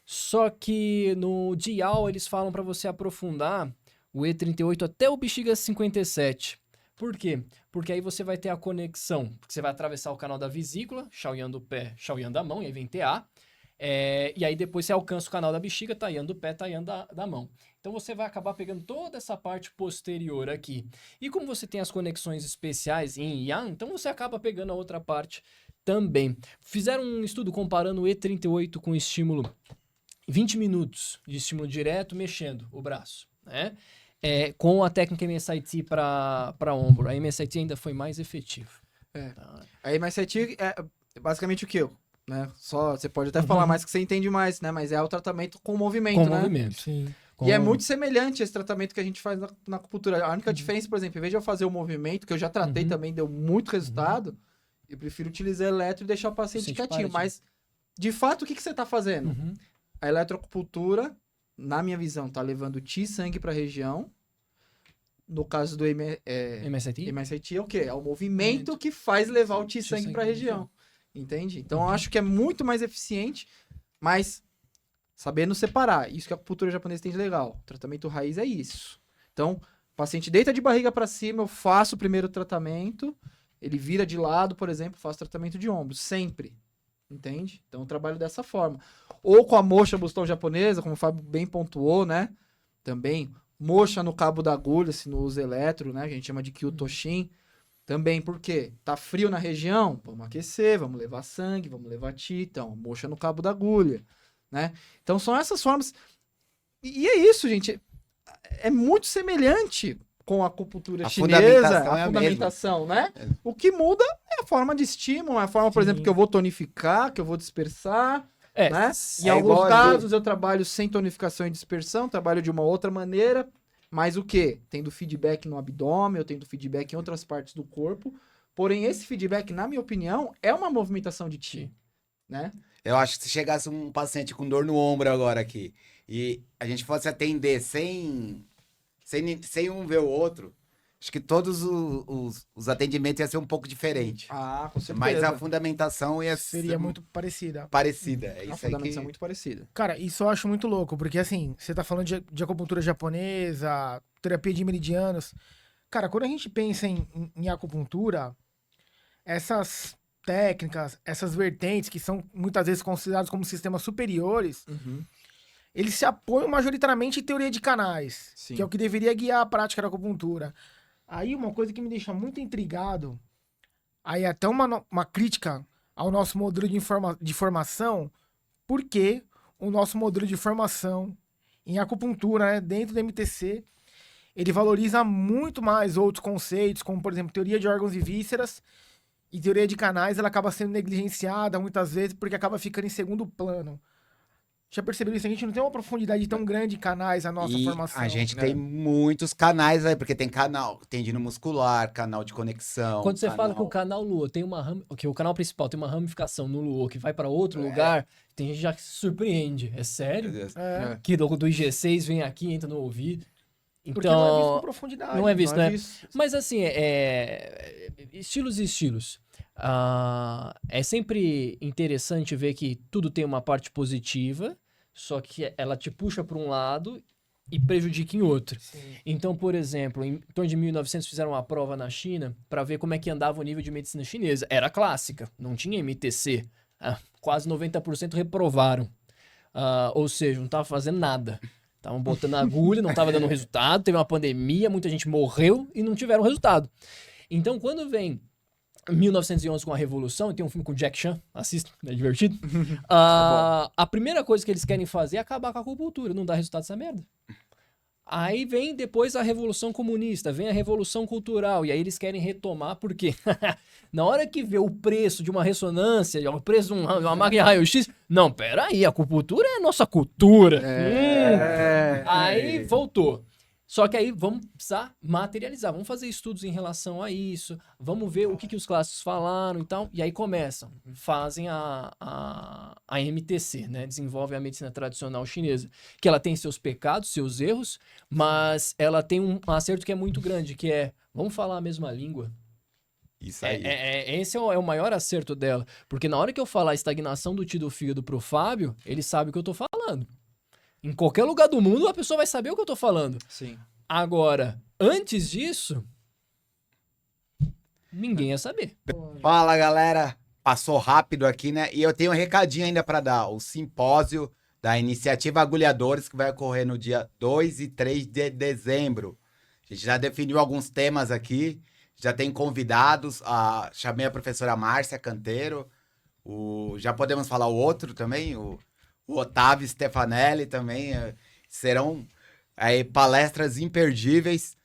Só que no Dial eles falam para você aprofundar o E38 até o bexiga 57. Por quê? Porque aí você vai ter a conexão, porque você vai atravessar o canal da vesícula, Shaoyan do pé, Shaoyan da mão, e aí vem TA. E aí depois você alcança o canal da bexiga, Taiyan do pé, Taiyan da mão. Então você vai acabar pegando toda essa parte posterior aqui. E como você tem as conexões especiais em Yang, então você acaba pegando a outra parte também. Fizeram um estudo comparando o E38 com estímulo 20 minutos de estímulo direto mexendo o braço, né? Com a técnica MSIT para ombro. A MSIT ainda foi mais efetiva. Tá? Aí, mas você é basicamente o que? Né? Só, você pode até falar mais que você entende mais, né? Mas é o tratamento com movimento, Com né? movimento. Sim. E é muito semelhante esse tratamento que a gente faz na acupuntura. A única diferença, por exemplo, em vez de eu fazer o movimento, que eu já tratei também, deu muito resultado, eu prefiro utilizar eletro e deixar o paciente Paciente quietinho. paradinho. Mas, de fato, o que você tá fazendo? Uhum. A eletroacupuntura, na minha visão, tá levando Qi sangue para a região. No caso do MSIT? MSIT é o quê? É o movimento que faz levar o Qi sangue para a região. Entende? Então, eu acho que é muito mais eficiente, mas sabendo separar. Isso que a acupuntura japonesa tem de legal. O tratamento raiz é isso. Então, o paciente deita de barriga para cima, eu faço o primeiro tratamento, ele vira de lado, por exemplo, faço tratamento de ombro, sempre. Entende? Então, eu trabalho dessa forma. Ou com a moxa bustão japonesa, como o Fábio bem pontuou, né? Também, moxa no cabo da agulha, se não usa eletro, né? A gente chama de Kyutoshin. Também, por quê? Tá frio na região? Vamos aquecer, vamos levar sangue, vamos levar Qi, então, moxa no cabo da agulha, né? Então, são essas formas. E é isso, gente. É muito semelhante com a acupuntura chinesa, fundamentação é a a fundamentação, né? O que muda é a forma de estímulo, é a forma, por exemplo, que eu vou tonificar, que eu vou dispersar, né? Em alguns igual casos eu trabalho sem tonificação e dispersão, trabalho de uma outra maneira, mas o quê? Tendo feedback no abdômen, eu tendo feedback em outras partes do corpo, porém esse feedback, na minha opinião, é uma movimentação de Qi, né? Eu acho que se chegasse um paciente com dor no ombro agora aqui e a gente fosse atender sem um ver o outro, acho que todos os atendimentos iam ser um pouco diferentes. Ah, com certeza. Mas a fundamentação ia Seria ser muito parecida. parecida. É a isso aí fundamentação é que... muito parecida. Cara, isso eu acho muito louco, porque assim, você tá falando de acupuntura japonesa, terapia de meridianos. Cara, quando a gente pensa em acupuntura, essas técnicas, essas vertentes que são muitas vezes consideradas como sistemas superiores, eles se apoiam majoritariamente em teoria de canais, Sim. que é o que deveria guiar a prática da acupuntura. Aí uma coisa que me deixa muito intrigado, aí até uma crítica ao nosso modelo de formação, porque o nosso modelo de formação em acupuntura, né, dentro do MTC, ele valoriza muito mais outros conceitos, como, por exemplo, teoria de órgãos e vísceras, e teoria de canais, ela acaba sendo negligenciada muitas vezes porque acaba ficando em segundo plano. Já perceberam isso? A gente não tem uma profundidade tão grande em canais na nossa E formação. a gente tem muitos canais aí, porque tem canal tendino muscular, canal de conexão. Quando você fala que o canal... canal Lua tem que o canal principal tem uma ramificação no Lua que vai para outro lugar, tem gente já que se surpreende. É sério? Que do IG6 vem aqui, entra no ouvido. Porque não é visto com Então, profundidade. não é visto, Não é né? visto. Mas assim, estilos e estilos. É sempre interessante ver que tudo tem uma parte positiva, só que ela te puxa para um lado e prejudica em outro. Sim. Então, por exemplo, em torno de 1900 fizeram uma prova na China para ver como é que andava o nível de medicina chinesa. Era clássica, não tinha MTC. Quase 90% reprovaram. Ou seja, não estava fazendo nada. Estavam botando agulha, não estava dando resultado, teve uma pandemia, muita gente morreu e não tiveram resultado. Então, quando vem 1911 com a Revolução, e tem um filme com Jack Chan, assista, é divertido. A primeira coisa que eles querem fazer é acabar com a acupuntura, não dá resultado essa merda. Aí vem depois a Revolução Comunista, vem a Revolução Cultural, e aí eles querem retomar, por quê? Na hora que vê o preço de uma ressonância, o preço de uma máquina de raio-x, não, peraí, a acupuntura é a nossa cultura. Aí voltou. Só que aí vamos precisar materializar, vamos fazer estudos em relação a isso, vamos ver o que os clássicos falaram e tal, e aí começam, fazem a MTC, né? Desenvolvem a medicina tradicional chinesa, que ela tem seus pecados, seus erros, mas ela tem um acerto que é muito grande, que é, vamos falar a mesma língua. Isso aí. Esse é o maior acerto dela, porque na hora que eu falar a estagnação do tio do fígado pro Fábio, ele sabe o que eu tô falando. Em qualquer lugar do mundo, a pessoa vai saber o que eu tô falando. Sim. Agora, antes disso, ninguém ia saber. Fala, galera. Passou rápido aqui, né? E eu tenho um recadinho ainda para dar. O simpósio da Iniciativa Agulhadores, que vai ocorrer no dia 2 e 3 de dezembro. A gente já definiu alguns temas aqui. Já tem convidados. Chamei a professora Márcia Canteiro. Já podemos falar o outro também, o Otávio Stefanelli também. Serão aí palestras imperdíveis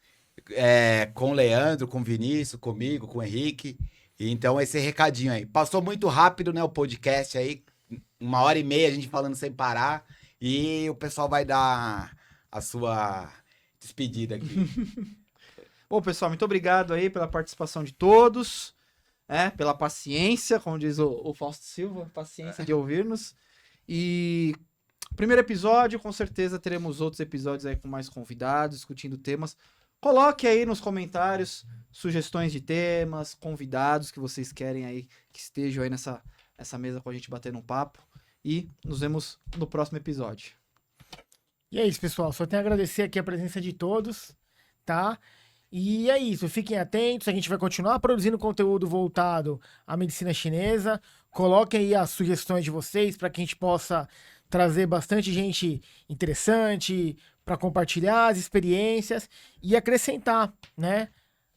com o Leandro, com o Vinícius, comigo, com o Henrique. E então esse recadinho aí. Passou muito rápido, né, o podcast aí. 1h30 a gente falando sem parar. E o pessoal vai dar a sua despedida aqui. Bom, pessoal, muito obrigado aí pela participação de todos, pela paciência, como diz o Fausto Silva, paciência de ouvir-nos. E primeiro episódio, com certeza teremos outros episódios aí com mais convidados, discutindo temas. Coloque aí nos comentários sugestões de temas, convidados que vocês querem aí que estejam aí nessa mesa com a gente batendo um papo. E nos vemos no próximo episódio. E é isso, pessoal. Só tenho a agradecer aqui a presença de todos, tá? E é isso. Fiquem atentos. A gente vai continuar produzindo conteúdo voltado à medicina chinesa. Coloquem aí as sugestões de vocês para que a gente possa trazer bastante gente interessante para compartilhar as experiências e acrescentar, né?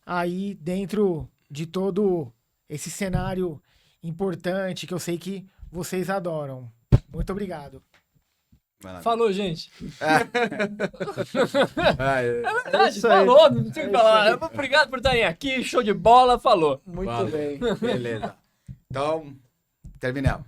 Aí dentro de todo esse cenário importante que eu sei que vocês adoram. Muito obrigado. Falou, gente. É verdade, isso aí. falou, não tinha o que falar. Obrigado por estarem aqui, show de bola, falou. Muito Valeu. bem. Beleza. Então, terminamos.